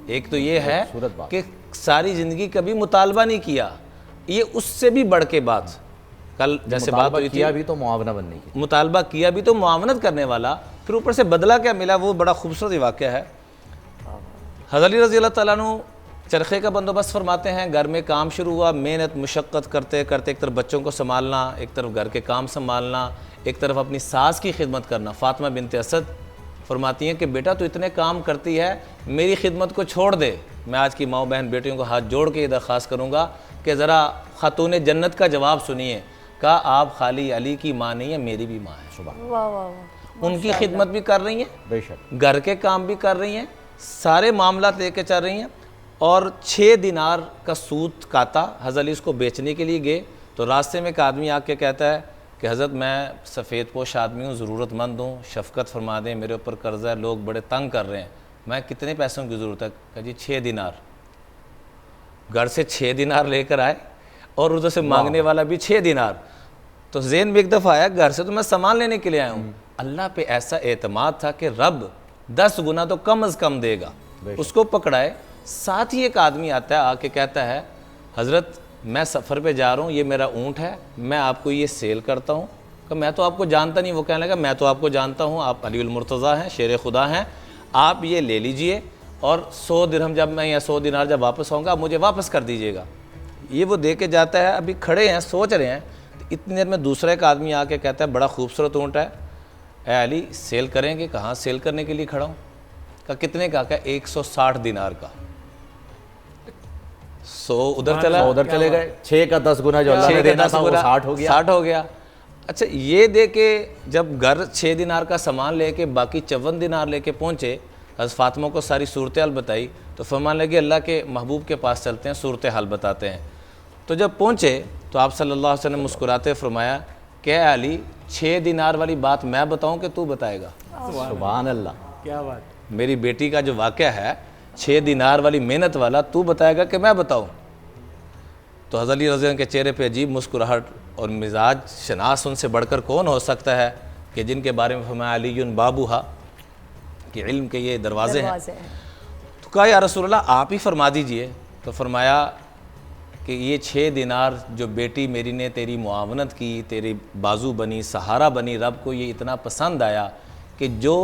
ایک تو یہ ہے کہ ساری زندگی کبھی مطالبہ نہیں کیا. یہ اس سے بھی بڑھ کے بات کل جیسے بات مطالبہ ہوئی تھی کیا بھی تو معاونہ بننے کی، مطالبہ کیا بھی تو معاونت کرنے والا، پھر اوپر سے بدلہ کیا ملا، وہ بڑا خوبصورت واقعہ ہے۔ حضرت علی رضی اللہ تعالیٰ عنہ چرخے کا بندوبست فرماتے ہیں، گھر میں کام شروع ہوا، محنت مشقت کرتے کرتے ایک طرف بچوں کو سنبھالنا، ایک طرف گھر کے کام سنبھالنا، ایک طرف اپنی ساس کی خدمت کرنا۔ فاطمہ بنت اسد فرماتی ہیں کہ بیٹا تو اتنے کام کرتی ہے، میری خدمت کو چھوڑ دے۔ میں آج کی ماؤں بہن بیٹیوں کو ہاتھ جوڑ کے یہ درخواست کروں گا کہ ذرا خاتون جنت کا جواب سنیے، کہا آپ خالی علی کی ماں نہیں ہیں، میری بھی ماں ہے۔ واہ واہ واہ، ان کی خدمت بھی کر رہی ہیں، بے شک گھر کے کام بھی کر رہی ہیں، سارے معاملات لے کے چل رہی ہیں۔ اور 6 دینار کا سوت کاتا، حضرت علی اس کو بیچنے کے لیے گئے تو راستے میں ایک آدمی آ کے کہتا ہے کہ حضرت میں سفید پوش آدمی ہوں، ضرورت مند ہوں، شفقت فرما دیں، میرے اوپر قرضہ ہے، لوگ بڑے تنگ کر رہے ہیں، میں کتنے پیسوں کی ضرورت ہے؟ کہا جی 6 دینار۔ گھر سے 6 دینار لے کر آئے اور ادھر سے مانگنے والا بھی 6 دینار۔ تو ذہن میں ایک دفعہ آیا گھر سے تو میں سامان لینے کے لیے آیا ہوں، اللہ پہ ایسا اعتماد تھا کہ رب 10 گنا تو کم از کم دے گا، اس کو پکڑائے۔ ساتھ ہی ایک آدمی آتا ہے، آ کے کہتا ہے حضرت میں سفر پہ جا رہا ہوں، یہ میرا اونٹ ہے، میں آپ کو یہ سیل کرتا ہوں۔ کہ میں تو آپ کو جانتا نہیں۔ وہ کہنے لگا میں تو آپ کو جانتا ہوں، آپ علی المرتضیٰ ہیں، شیر خدا ہیں، آپ یہ لے لیجئے اور 100 درہم جب میں یا 100 دینار جب واپس آؤں گا آپ مجھے واپس کر دیجئے گا۔ یہ وہ دے کے جاتا ہے، ابھی کھڑے ہیں سوچ رہے ہیں، اتنی دیر میں دوسرا ایک آدمی آ کے کہتا ہے بڑا خوبصورت اونٹ ہے، اے علی سیل کریں گے؟ کہاں سیل کرنے کے لیے کھڑا ہوں۔ کہا کتنے کا؟ کہ 160 دینار کا۔ 100 ادھر چلا، ادھر چلے گئے، 6 کا 10 گنا جو اللہ نے دینا تھا وہ 60 ہو گیا۔ 60 ہو گیا۔ اچھا یہ دے کے جب گھر 6 دینار کا سامان لے کے باقی 54 دینار لے کے پہنچے، حضرت فاطمہ کو ساری صورتحال بتائی تو فرمانے لگے اللہ کے محبوب کے پاس چلتے ہیں، صورتحال بتاتے ہیں۔ تو جب پہنچے تو آپ صلی اللہ علیہ وسلم مسکراتے فرمایا کہ اے علی 6 دینار والی بات میں بتاؤں کہ تو بتائے گا؟ سبحان اللہ، کیا بات، میری بیٹی کا جو واقعہ ہے 6 دینار والی محنت والا تو بتائے گا کہ میں بتاؤں؟ تو حضرت علی رضی اللہ عنہ کے چہرے پہ عجیب مسکراہٹ اور مزاج شناس ان سے بڑھ کر کون ہو سکتا ہے کہ جن کے بارے میں فرمایا علی بابوہا کہ علم کے یہ دروازے ہیں۔ تو کہا یا رسول اللہ آپ ہی فرما دیجئے۔ تو فرمایا کہ یہ 6 دینار جو بیٹی میری نے تیری معاونت کی، تیری بازو بنی، سہارا بنی، رب کو یہ اتنا پسند آیا کہ جو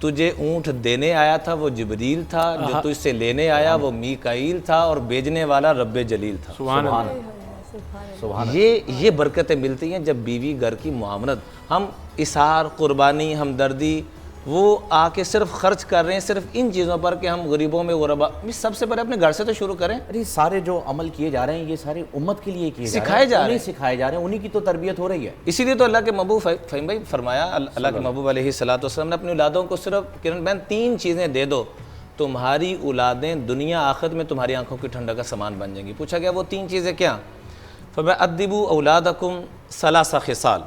تجھے اونٹ دینے آیا تھا وہ جبریل تھا، جو تجھ سے لینے آیا وہ میکائیل تھا، اور بیچنے والا رب جلیل تھا۔ سبحان اللہ۔ یہ برکتیں ملتی ہیں جب بیوی گھر کی معاونت، ہم اثار، قربانی، ہمدردی وہ آ کے صرف خرچ کر رہے ہیں صرف ان چیزوں پر کہ ہم غریبوں میں غربا۔ سب سے پہلے اپنے گھر سے تو شروع کریں۔ ارے سارے جو عمل کیے جا رہے ہیں یہ سارے امت کے لیے کیے جا رہے ہیں، سکھائے جا رہے ہیں، انہیں سکھائے جا رہے ہیں، انہی کی تو تربیت ہو رہی ہے۔ اسی لیے تو اللہ کے محبوب فہیم بھائی فرمایا، اللہ کے محبوب علیہ الصلوۃ والسلام نے اپنی اولادوں کو صرف کرن بہن 3 چیزیں دے دو، تمہاری اولادیں دنیا آخرت میں تمہاری آنکھوں کی ٹھنڈک کا سامان بن جائیں گی۔ پوچھا گیا وہ 3 چیزیں کیا؟ فرمایا ادبوا اولادکم 3 خصال،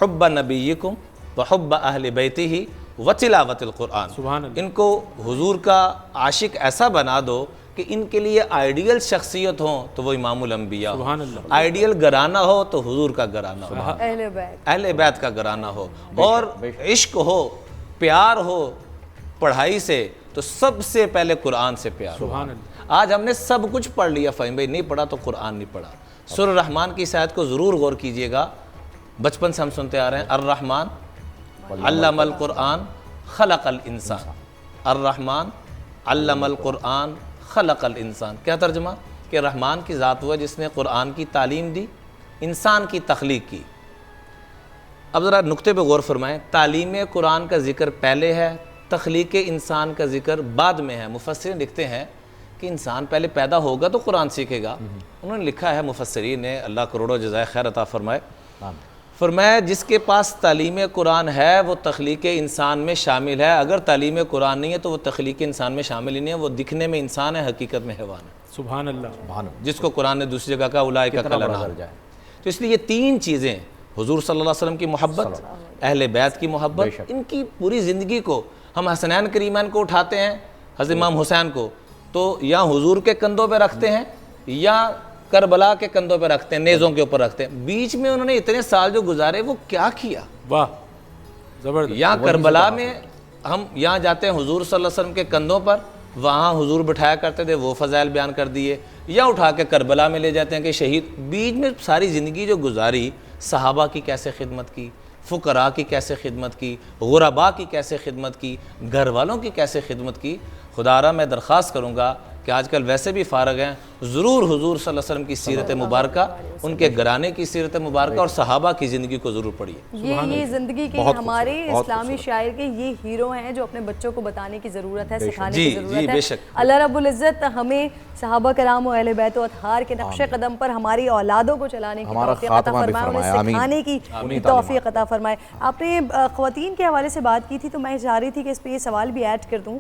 حب نبیکم وحب اہل بیتہ وتلاوت القرآن۔ سبحان اللہ۔ ان کو حضور کا عاشق ایسا بنا دو کہ ان کے لیے آئیڈیل شخصیت ہوں تو وہ امام الانبیاء ہو، سبحان اللہ۔ آئیڈیل گھرانہ ہو تو حضور کا گھرانہ ہو، اہل بیت، اہل بیت کا گھرانہ ہو، اور عشق ہو، پیار ہو پڑھائی سے تو سب سے پہلے قرآن سے پیار ہو۔ سبحان اللہ۔ آج ہم نے سب کچھ پڑھ لیا فہیم بھائی، نہیں پڑھا تو قرآن نہیں پڑھا۔ سورہ الرحمن کی اس آیت کو ضرور غور کیجئے گا، بچپن سے ہم سنتے آ رہے ہیں، الرحمن علم القرآن خلق الانسان، الرحمن علم القرآن خلق الانسان۔ کیا ترجمہ؟ کہ رحمان کی ذات وہ ہے جس نے قرآن کی تعلیم دی، انسان کی تخلیق کی۔ اب ذرا نقطے پہ غور فرمائیں، تعلیم قرآن کا ذکر پہلے ہے، تخلیق انسان کا ذکر بعد میں ہے۔ مفسرین لکھتے ہیں کہ انسان پہلے پیدا ہوگا تو قرآن سیکھے گا۔ انہوں نے لکھا ہے مفسرین نے، اللہ کروڑوں جزائے خیر عطا فرمائے، فرمایا جس کے پاس تعلیم قرآن ہے وہ تخلیق انسان میں شامل ہے، اگر تعلیم قرآن نہیں ہے تو وہ تخلیق انسان میں شامل ہی نہیں ہے، وہ دکھنے میں انسان ہے، حقیقت میں حیوان ہے۔ سبحان اللہ۔ جس کو قرآن نے دوسری جگہ کہا اولئک کالانعام۔ تو اس لیے یہ 3 چیزیں، حضور صلی اللہ علیہ وسلم کی محبت، اہل بیت کی محبت، ان کی پوری زندگی کو ہم حسنین کریمین کو اٹھاتے ہیں، حضرت امام حسین کو تو یا حضور کے کندھوں پہ رکھتے ہیں یا کربلا کے کندھوں پہ رکھتے ہیں، نیزوں کے اوپر رکھتے ہیں۔ بیچ میں انہوں نے اتنے سال جو گزارے وہ کیا کیا؟ واہ، زبردست۔ یہاں کربلا میں ہم یہاں جاتے ہیں حضور صلی اللہ علیہ وسلم کے کندھوں پر، وہاں حضور بٹھایا کرتے تھے، وہ فضائل بیان کر دیے، یا اٹھا کے کربلا میں لے جاتے ہیں کہ شہید۔ بیچ میں ساری زندگی جو گزاری صحابہ کی کیسے خدمت کی، فقراء کی کیسے خدمت کی، غرباء کی کیسے خدمت کی، گھر والوں کی کیسے خدمت کی۔ خدا را میں درخواست کروں گا کہ آج کل ویسے بھی فارغ ہیں، ضرور حضور صلی اللہ علیہ وسلم کی سیرت مبارکہ، ان کے گھرانے کی سیرت مبارکہ اور صحابہ کی زندگی کو ضرور پڑھیے۔ یہ زندگی کے ہمارے اسلامی شاعر کے یہ ہیرو ہیں جو اپنے بچوں کو بتانے کی ضرورت ہے، سکھانے کی ضرورت ہے۔ اللہ رب العزت ہمیں صحابہ کرام و اہل بیت و اطہار کے نقش قدم پر ہماری اولادوں کو چلانے کی توفیق عطا فرمائے، انہیں سکھانے کی توفیق عطا فرمائے۔ آپ نے خواتین کے حوالے سے بات کی تھی تو میں چاہ رہی تھی کہ اس پہ یہ سوال بھی ایڈ کر دوں۔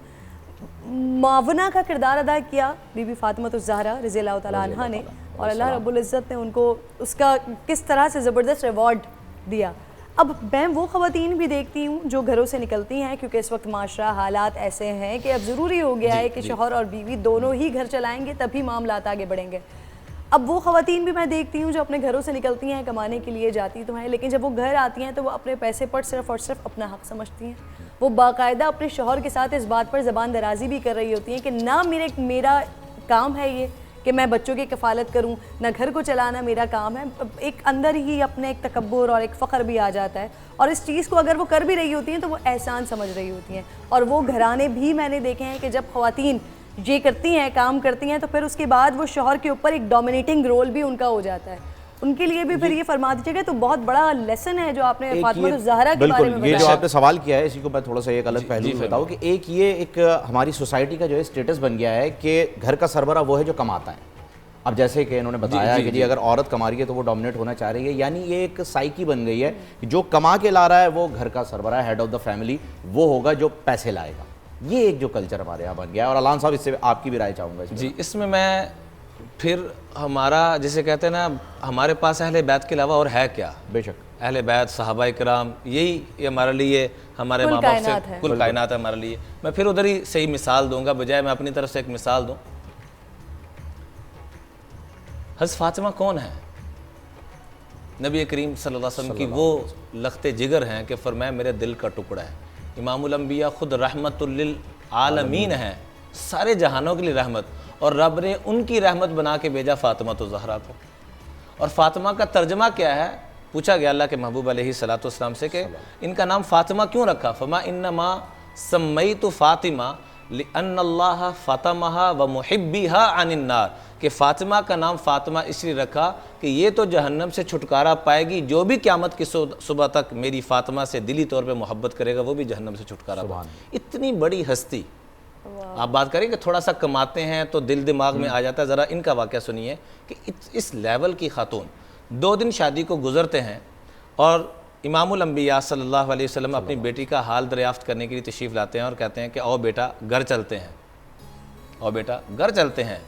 معاونہ کا کردار ادا کیا بی بی فاطمہ الزہرا رضی اللہ تعالیٰ عنہا نے، اور اللہ رب العزت نے ان کو اس کا کس طرح سے زبردست ریوارڈ دیا۔ اب میں وہ خواتین بھی دیکھتی ہوں جو گھروں سے نکلتی ہیں، کیونکہ اس وقت معاشرہ حالات ایسے ہیں کہ اب ضروری ہو گیا ہے کہ شوہر اور بیوی دونوں ہی گھر چلائیں گے تبھی معاملات آگے بڑھیں گے۔ اب وہ خواتین بھی میں دیکھتی ہوں جو اپنے گھروں سے نکلتی ہیں، کمانے کے لیے جاتی تو ہیں، لیکن جب وہ گھر آتی ہیں تو وہ اپنے پیسے پر صرف اور صرف اپنا حق سمجھتی ہیں۔ وہ باقاعدہ اپنے شوہر کے ساتھ اس بات پر زبان درازی بھی کر رہی ہوتی ہیں کہ نہ میرا کام ہے یہ کہ میں بچوں کی کفالت کروں، نہ گھر کو چلانا میرا کام ہے۔ ایک اندر ہی اپنے ایک تکبر اور ایک فخر بھی آ جاتا ہے، اور اس چیز کو اگر وہ کر بھی رہی ہوتی ہیں تو وہ احسان سمجھ رہی ہوتی ہیں۔ اور وہ گھرانے بھی میں نے دیکھے ہیں کہ جب خواتین یہ کرتی ہیں، کام کرتی ہیں، تو پھر اس کے بعد وہ شوہر کے اوپر ایک ڈومینیٹنگ رول بھی ان کا ہو جاتا ہے۔ ان کے لیے بھی پھر یہ فرما دیجیے گا، تو بہت بڑا لیسن ہے جو آپ نے فاطمہ الزہرا کے بارے میں بالکل، یہ جو آپ نے سوال کیا ہے اسی کو میں تھوڑا سا ایک الگ پہلو بتاؤں کہ ایک ہماری سوسائٹی کا جو ہے اسٹیٹس بن گیا ہے کہ گھر کا سربراہ وہ ہے جو کماتا ہے۔ اب جیسے کہ انہوں نے بتایا کہ جی اگر عورت کما رہی ہے تو وہ ڈومینیٹ ہونا چاہ رہی ہے، یعنی یہ ایک سائیکی بن گئی ہے کہ جو کما کے لا رہا ہے وہ گھر کا سربراہ، ہیڈ آف دا فیملی وہ ہوگا جو پیسے لائے گا۔ یہ ایک جو کلچر ہمارے یہاں بن گیا ہے، اور علان صاحب اس سے آپ کی بھی رائے چاہوں گا۔ جی، اس میں پھر ہمارا جسے کہتے ہیں نا، ہمارے پاس اہل بیت کے علاوہ اور ہے کیا؟ بے شک اہل بیت، صحابہ کرام، یہی ہمارے لیے، ہمارے ماں باپ سے کل کائنات ہے ہمارے لیے۔ میں پھر ادھر ہی صحیح مثال دوں گا، بجائے میں اپنی طرف سے ایک مثال دوں۔ حضرت فاطمہ کون ہے؟ نبی کریم صلی اللہ علیہ وسلم کی وہ لخت جگر ہیں کہ فرمایا میرے دل کا ٹکڑا ہے۔ امام الانبیاء خود رحمت للعالمین ہیں، سارے جہانوں کے لیے رحمت، اور رب نے ان کی رحمت بنا کے بھیجا فاطمہ الزہرا کو۔ اور فاطمہ کا ترجمہ کیا ہے؟ پوچھا گیا اللہ کے محبوب علیہ الصلوۃ والسلام سے کہ ان کا نام فاطمہ کیوں رکھا؟ فما انما سمیت فاطمہ لأن اللہ فاطمہ و محبیہا عن النار، کہ فاطمہ کا نام فاطمہ اس لیے رکھا کہ یہ تو جہنم سے چھٹکارا پائے گی، جو بھی قیامت کی صبح تک میری فاطمہ سے دلی طور پہ محبت کرے گا وہ بھی جہنم سے چھٹکارا پائے گا۔ اتنی بڑی ہستی۔ آپ بات کریں کہ تھوڑا سا کماتے ہیں تو دل دماغ میں آ جاتا ہے، ذرا ان کا واقعہ سنیے کہ اس لیول کی خاتون 2 دن شادی کو گزرتے ہیں اور امام الانبیاء صلی اللہ علیہ وسلم اپنی بیٹی کا حال دریافت کرنے کے لیے تشریف لاتے ہیں اور کہتے ہیں کہ آؤ بیٹا گھر چلتے ہیں، آؤ بیٹا گھر چلتے ہیں۔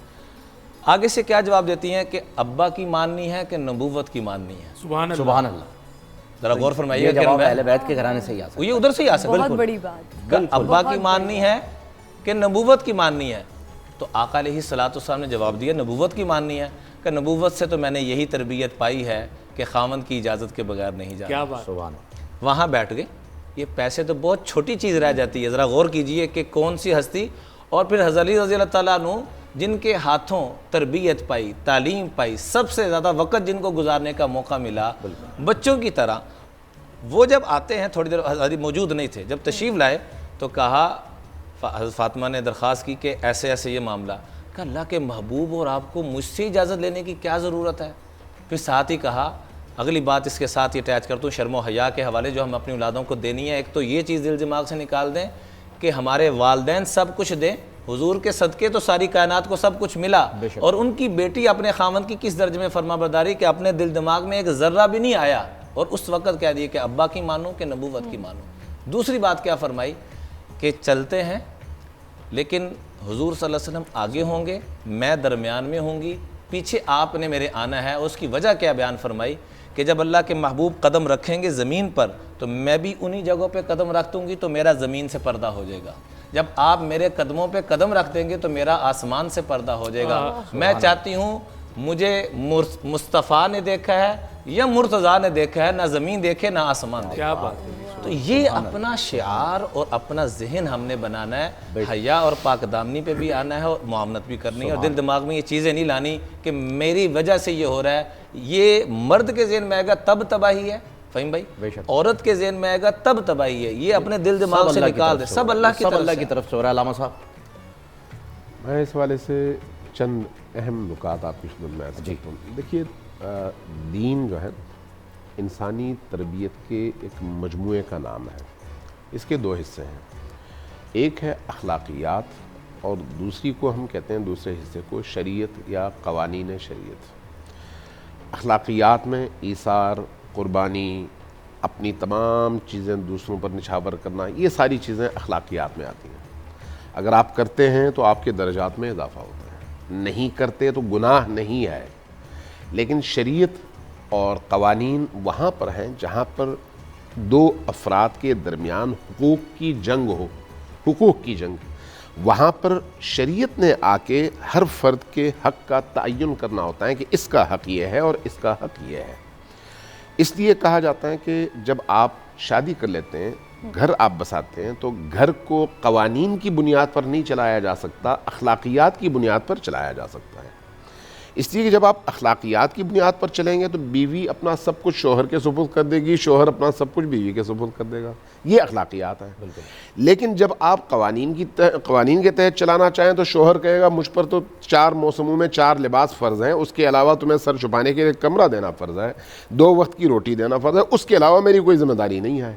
آگے سے کیا جواب دیتی ہیں کہ ابا کی ماننی ہے کہ نبوت کی ماننی ہے؟ سبحان اللہ۔ ذرا غور فرمائیے، یہ جواب اہل بیت کے گھرانے سے ہی آ سکتا ہے، یہ ادھر سے ہی آ سکتا ہے۔ بہت بڑی بات۔ ابا کی ماننی ہے کہ نبوت کی ماننی ہے؟ تو آقا علیہ الصلوۃ والسلام نے جواب دیا نبوت کی ماننی ہے، کہ نبوت سے تو میں نے یہی تربیت پائی ہے کہ خاوند کی اجازت کے بغیر نہیں جانا۔ کیا بات! سبحان اللہ۔ وہاں بیٹھ گئے۔ یہ پیسے تو بہت چھوٹی چیز رہ جاتی ہے، ذرا غور کیجئے کہ کون سی ہستی، اور پھر حضرت علی رضی اللہ تعالیٰ عنہ جن کے ہاتھوں تربیت پائی، تعلیم پائی، سب سے زیادہ وقت جن کو گزارنے کا موقع ملا بچوں کی طرح، وہ جب آتے ہیں، تھوڑی دیر حضرت موجود نہیں تھے، جب تشریف لائے تو کہا، حضرت فاطمہ نے درخواست کی کہ ایسے ایسے یہ معاملہ، کہ اللہ کے محبوب اور آپ کو مجھ سے اجازت لینے کی کیا ضرورت ہے؟ پھر ساتھ ہی کہا، اگلی بات اس کے ساتھ یہ اٹیچ کرتا ہوں شرم و حیا کے حوالے جو ہم اپنی اولادوں کو دینی ہے، ایک تو یہ چیز دل دماغ سے نکال دیں کہ ہمارے والدین سب کچھ دیں، حضور کے صدقے تو ساری کائنات کو سب کچھ ملا، اور ان کی بیٹی اپنے خاوند کی کس درجے میں فرما برداری کہ اپنے دل دماغ میں ایک ذرہ بھی نہیں آیا، اور اس وقت کہہ دیے کہ ابا کی مانو کہ نبوت کی مانو۔ دوسری بات کیا فرمائی کہ چلتے ہیں لیکن حضور صلی اللہ علیہ وسلم آگے ہوں گے، میں درمیان میں ہوں گی، پیچھے آپ نے میرے آنا ہے۔ اور اس کی وجہ کیا بیان فرمائی کہ جب اللہ کے محبوب قدم رکھیں گے زمین پر تو میں بھی انہی جگہوں پہ قدم رکھ دوں گی تو میرا زمین سے پردہ ہو جائے گا، جب آپ میرے قدموں پہ قدم رکھ دیں گے تو میرا آسمان سے پردہ ہو جائے گا۔ میں چاہتی ہوں مجھے مصطفیٰ نے دیکھا ہے یا مرتضیٰ نے دیکھا ہے، نہ زمین دیکھے نہ آسمان دیکھے۔ کیا بات ہے! تو یہ اپنا شعار اور اپنا ذہن ہم نے بنانا ہے، حیا اور پاک دامنی پہ بھی آنا ہے اور معاملت بھی کرنی ہے، اور دل دماغ میں یہ چیزیں نہیں لانی کہ میری وجہ سے یہ ہو رہا ہے. یہ مرد کے ذہن میں آئے گا تب تباہی ہے فہیم بھائی، عورت کے ذہن میں آئے گا تب تباہی ہے. یہ اپنے دل دماغ سے نکال دے، سب اللہ کی طرف سے ہو رہا ہے. علامہ صاحب میں اس حوالے سے چند اہم نکات آپ کی خدمت میں عرض کرتا ہوں. دیکھیے دین جو ہے انسانی تربیت کے ایک مجموعے کا نام ہے. اس کے دو حصے ہیں، ایک ہے اخلاقیات اور دوسری کو ہم کہتے ہیں دوسرے حصے کو شریعت یا قوانین شریعت. اخلاقیات میں ایثار، قربانی، اپنی تمام چیزیں دوسروں پر نچھاور کرنا، یہ ساری چیزیں اخلاقیات میں آتی ہیں. اگر آپ کرتے ہیں تو آپ کے درجات میں اضافہ ہوتا ہے، نہیں کرتے تو گناہ نہیں ہے. لیکن شریعت اور قوانین وہاں پر ہیں جہاں پر دو افراد کے درمیان حقوق کی جنگ ہو، حقوق کی جنگ. وہاں پر شریعت نے آ کے ہر فرد کے حق کا تعین کرنا ہوتا ہے کہ اس کا حق یہ ہے اور اس کا حق یہ ہے. اس لیے کہا جاتا ہے کہ جب آپ شادی کر لیتے ہیں، گھر آپ بساتے ہیں، تو گھر کو قوانین کی بنیاد پر نہیں چلایا جا سکتا، اخلاقیات کی بنیاد پر چلایا جا سکتا ہے. اس لیے کہ جب آپ اخلاقیات کی بنیاد پر چلیں گے تو بیوی اپنا سب کچھ شوہر کے سپرد کر دے گی، شوہر اپنا سب کچھ بیوی کے سپرد کر دے گا. یہ اخلاقیات ہیں. لیکن جب آپ قوانین کے تحت چلانا چاہیں تو شوہر کہے گا مجھ پر تو 4 موسموں میں 4 لباس فرض ہیں، اس کے علاوہ تمہیں سر چھپانے کے لیے کمرہ دینا فرض ہے، 2 وقت کی روٹی دینا فرض ہے، اس کے علاوہ میری کوئی ذمہ داری نہیں ہے.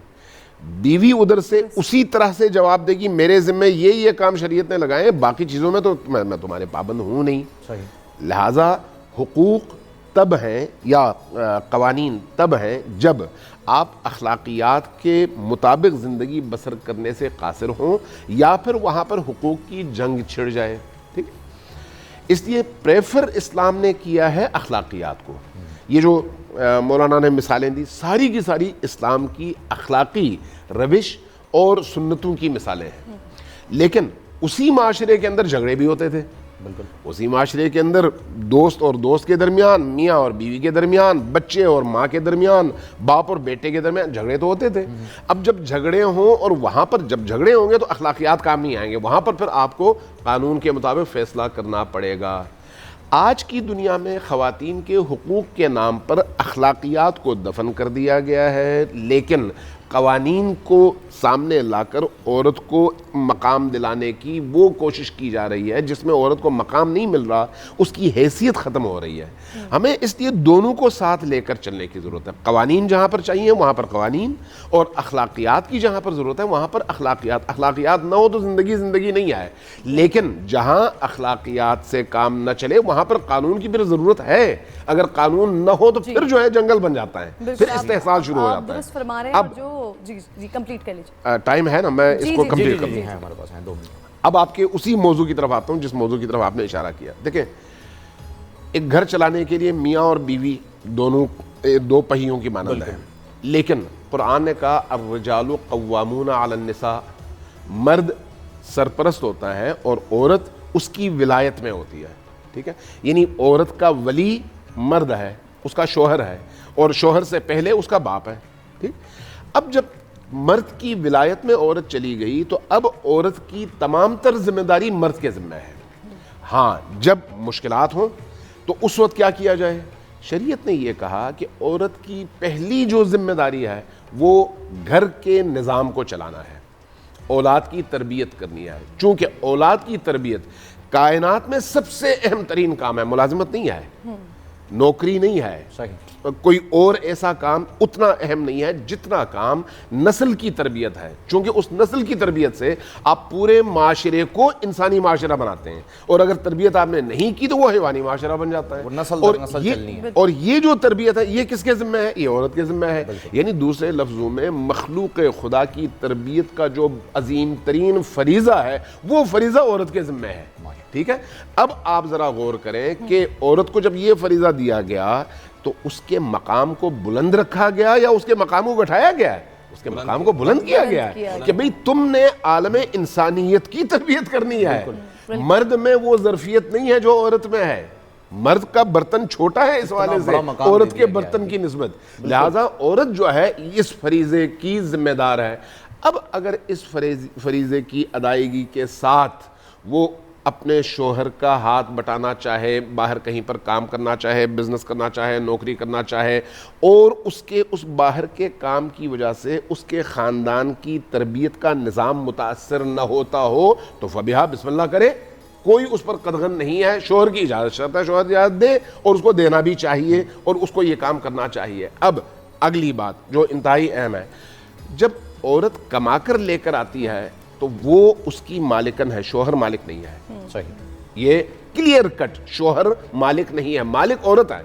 بیوی ادھر سے اسی طرح سے جواب دے گی میرے ذمہ یہ کام شریعت نے لگائے ہیں، باقی چیزوں میں تو میں تمہارے پابند ہوں نہیں. لہٰذا حقوق تب ہیں یا قوانین تب ہیں جب آپ اخلاقیات کے مطابق زندگی بسر کرنے سے قاصر ہوں یا پھر وہاں پر حقوق کی جنگ چھڑ جائے. ٹھیک، اس لیے پریفر اسلام نے کیا ہے اخلاقیات کو. یہ جو مولانا نے مثالیں دی ساری کی ساری اسلام کی اخلاقی روش اور سنتوں کی مثالیں ہیں. لیکن اسی معاشرے کے اندر جھگڑے بھی ہوتے تھے. بالکل اسی معاشرے کے اندر دوست اور دوست کے درمیان، میاں اور بیوی کے درمیان، بچے اور ماں کے درمیان، باپ اور بیٹے کے درمیان جھگڑے تو ہوتے تھے. اب جب جھگڑے ہوں اور وہاں پر جب جھگڑے ہوں گے تو اخلاقیات کام نہیں آئیں گے، وہاں پر پھر آپ کو قانون کے مطابق فیصلہ کرنا پڑے گا. آج کی دنیا میں خواتین کے حقوق کے نام پر اخلاقیات کو دفن کر دیا گیا ہے، لیکن قوانین کو سامنے لا کر عورت کو مقام دلانے کی وہ کوشش کی جا رہی ہے جس میں عورت کو مقام نہیں مل رہا، اس کی حیثیت ختم ہو رہی ہے. ہمیں اس لیے دونوں کو ساتھ لے کر چلنے کی ضرورت ہے. قوانین جہاں پر چاہیے وہاں پر قوانین، اور اخلاقیات کی جہاں پر ضرورت ہے وہاں پر اخلاقیات. اخلاقیات نہ ہو تو زندگی نہیں ہے. لیکن جہاں اخلاقیات سے کام نہ چلے وہاں پر قانون کی پھر ضرورت ہے. اگر قانون نہ ہو تو پھر جو ہے جنگل بن جاتا ہے، پھر استحصال شروع ہو جاتا ہے. اب جی کمپلیٹ کر لیجیے. ٹائم ہے نا، میں اس کو کمپلیٹ کر دوں. ہمارے پاس ہیں 2 منٹ. اب آپ کے اسی موضوع کی طرف آتا ہوں جس موضوع کی طرف آپ نے اشارہ کیا. دیکھیں، ایک گھر چلانے کے لیے میاں اور بیوی دونوں 2 پہیوں کی مانند ہیں. لیکن قرآن نے کہا الرجال قوامون علی النساء، مرد سرپرست ہوتا ہے اور عورت اس کی ولایت میں ہوتی ہے. ٹھیک ہے، یعنی عورت کا ولی مرد ہے، اس کا شوہر ہے، اور شوہر سے پہلے اس کا باپ ہے. ٹھیک، اب جب مرد کی ولایت میں عورت چلی گئی تو اب عورت کی تمام تر ذمہ داری مرد کے ذمہ ہے. ہاں، جب مشکلات ہوں تو اس وقت کیا کیا جائے؟ شریعت نے یہ کہا کہ عورت کی پہلی جو ذمہ داری ہے وہ گھر کے نظام کو چلانا ہے، اولاد کی تربیت کرنی ہے. چونکہ اولاد کی تربیت کائنات میں سب سے اہم ترین کام ہے، ملازمت نہیں ہے، نوکری نہیں ہے. کوئی اور ایسا کام اتنا اہم نہیں ہے جتنا کام نسل کی تربیت ہے. چونکہ اس نسل کی تربیت سے آپ پورے معاشرے کو انسانی معاشرہ بناتے ہیں، اور اگر تربیت آپ نے نہیں کی تو وہ حیوانی معاشرہ بن جاتا ہے. اور یہ جو تربیت ہے یہ کس کے ذمہ ہے؟ یہ عورت کے ذمہ ہے. یعنی دوسرے لفظوں میں مخلوق خدا کی تربیت کا جو عظیم ترین فریضہ ہے وہ فریضہ عورت کے ذمہ ہے. ٹھیک ہے، اب آپ ذرا غور کریں کہ عورت کو جب یہ فریضہ دیا گیا تو اس کے مقام کو بلند رکھا گیا یا اس کے مقام کو گھٹایا گیا ہے؟ اس کے مقام کو بلند کیا گیا ہے کہ بھئی تم نے عالم انسانیت کی تربیت کرنی ہے. مرد میں وہ ظرفیت نہیں ہے جو عورت میں ہے. مرد کا برتن چھوٹا ہے اس حوالے سے بڑا مقام عورت دے کے دیا برتن کی نسبت، لہٰذا عورت جو ہے اس فریضے کی ذمہ دار ہے۔ اب اگر اس فریضے کی ادائیگی کے ساتھ وہ اپنے شوہر کا ہاتھ بٹانا چاہے، باہر کہیں پر کام کرنا چاہے، بزنس کرنا چاہے، نوکری کرنا چاہے، اور اس باہر کے کام کی وجہ سے اس کے خاندان کی تربیت کا نظام متاثر نہ ہوتا ہو تو فبیہا بسم اللہ کرے، کوئی اس پر قدغن نہیں ہے۔ شوہر کی اجازت شرط ہے، شوہر اجازت دے اور اس کو دینا بھی چاہیے اور اس کو یہ کام کرنا چاہیے۔ اب اگلی بات جو انتہائی اہم ہے، جب عورت کما کر لے کر آتی ہے تو وہ اس کی مالکن ہے، شوہر مالک نہیں ہے۔ صحیح، یہ کلیئر کٹ، شوہر مالک نہیں ہے، مالک عورت ہے،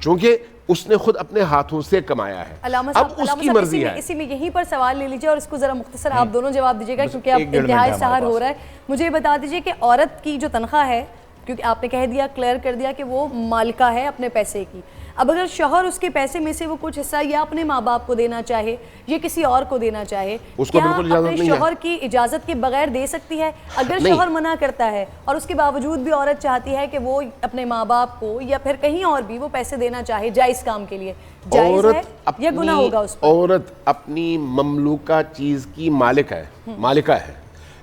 چونکہ اس نے خود اپنے ہاتھوں سے کمایا ہے، علامہ اب صاحب، اس علامہ کی صاحب، مرضی ہے۔ اسی میں یہیں پر سوال لے لیجیے اور اس کو ذرا مختصر آپ دونوں جواب دیجیے گا کیونکہ اب 1.5 منٹ انتہائی ہے سحر ہمارے ہو رہا ہے۔ مجھے یہ بتا دیجیے کہ عورت کی جو تنخواہ ہے، کیونکہ آپ نے کہہ دیا، کلیئر کر دیا کہ وہ مالکہ ہے اپنے پیسے کی، اب اگر شوہر اس کے پیسے میں سے وہ کچھ حصہ یا اپنے ماں باپ کو دینا چاہے یا کسی اور کو دینا چاہے، اس کو کیا بالکل اجازت اپنے نہیں ہے۔ شوہر کی اجازت کے بغیر دے سکتی ہے؟ اگر نہیں۔ شوہر منع کرتا ہے اور اس کے باوجود بھی عورت چاہتی ہے کہ وہ اپنے ماں باپ کو یا پھر کہیں اور بھی وہ پیسے دینا چاہے جائز کام کے لیے، جائز ہے یا گناہ ہوگا اس پر؟ عورت اپنی مملوکہ چیز کی مالکہ ہے،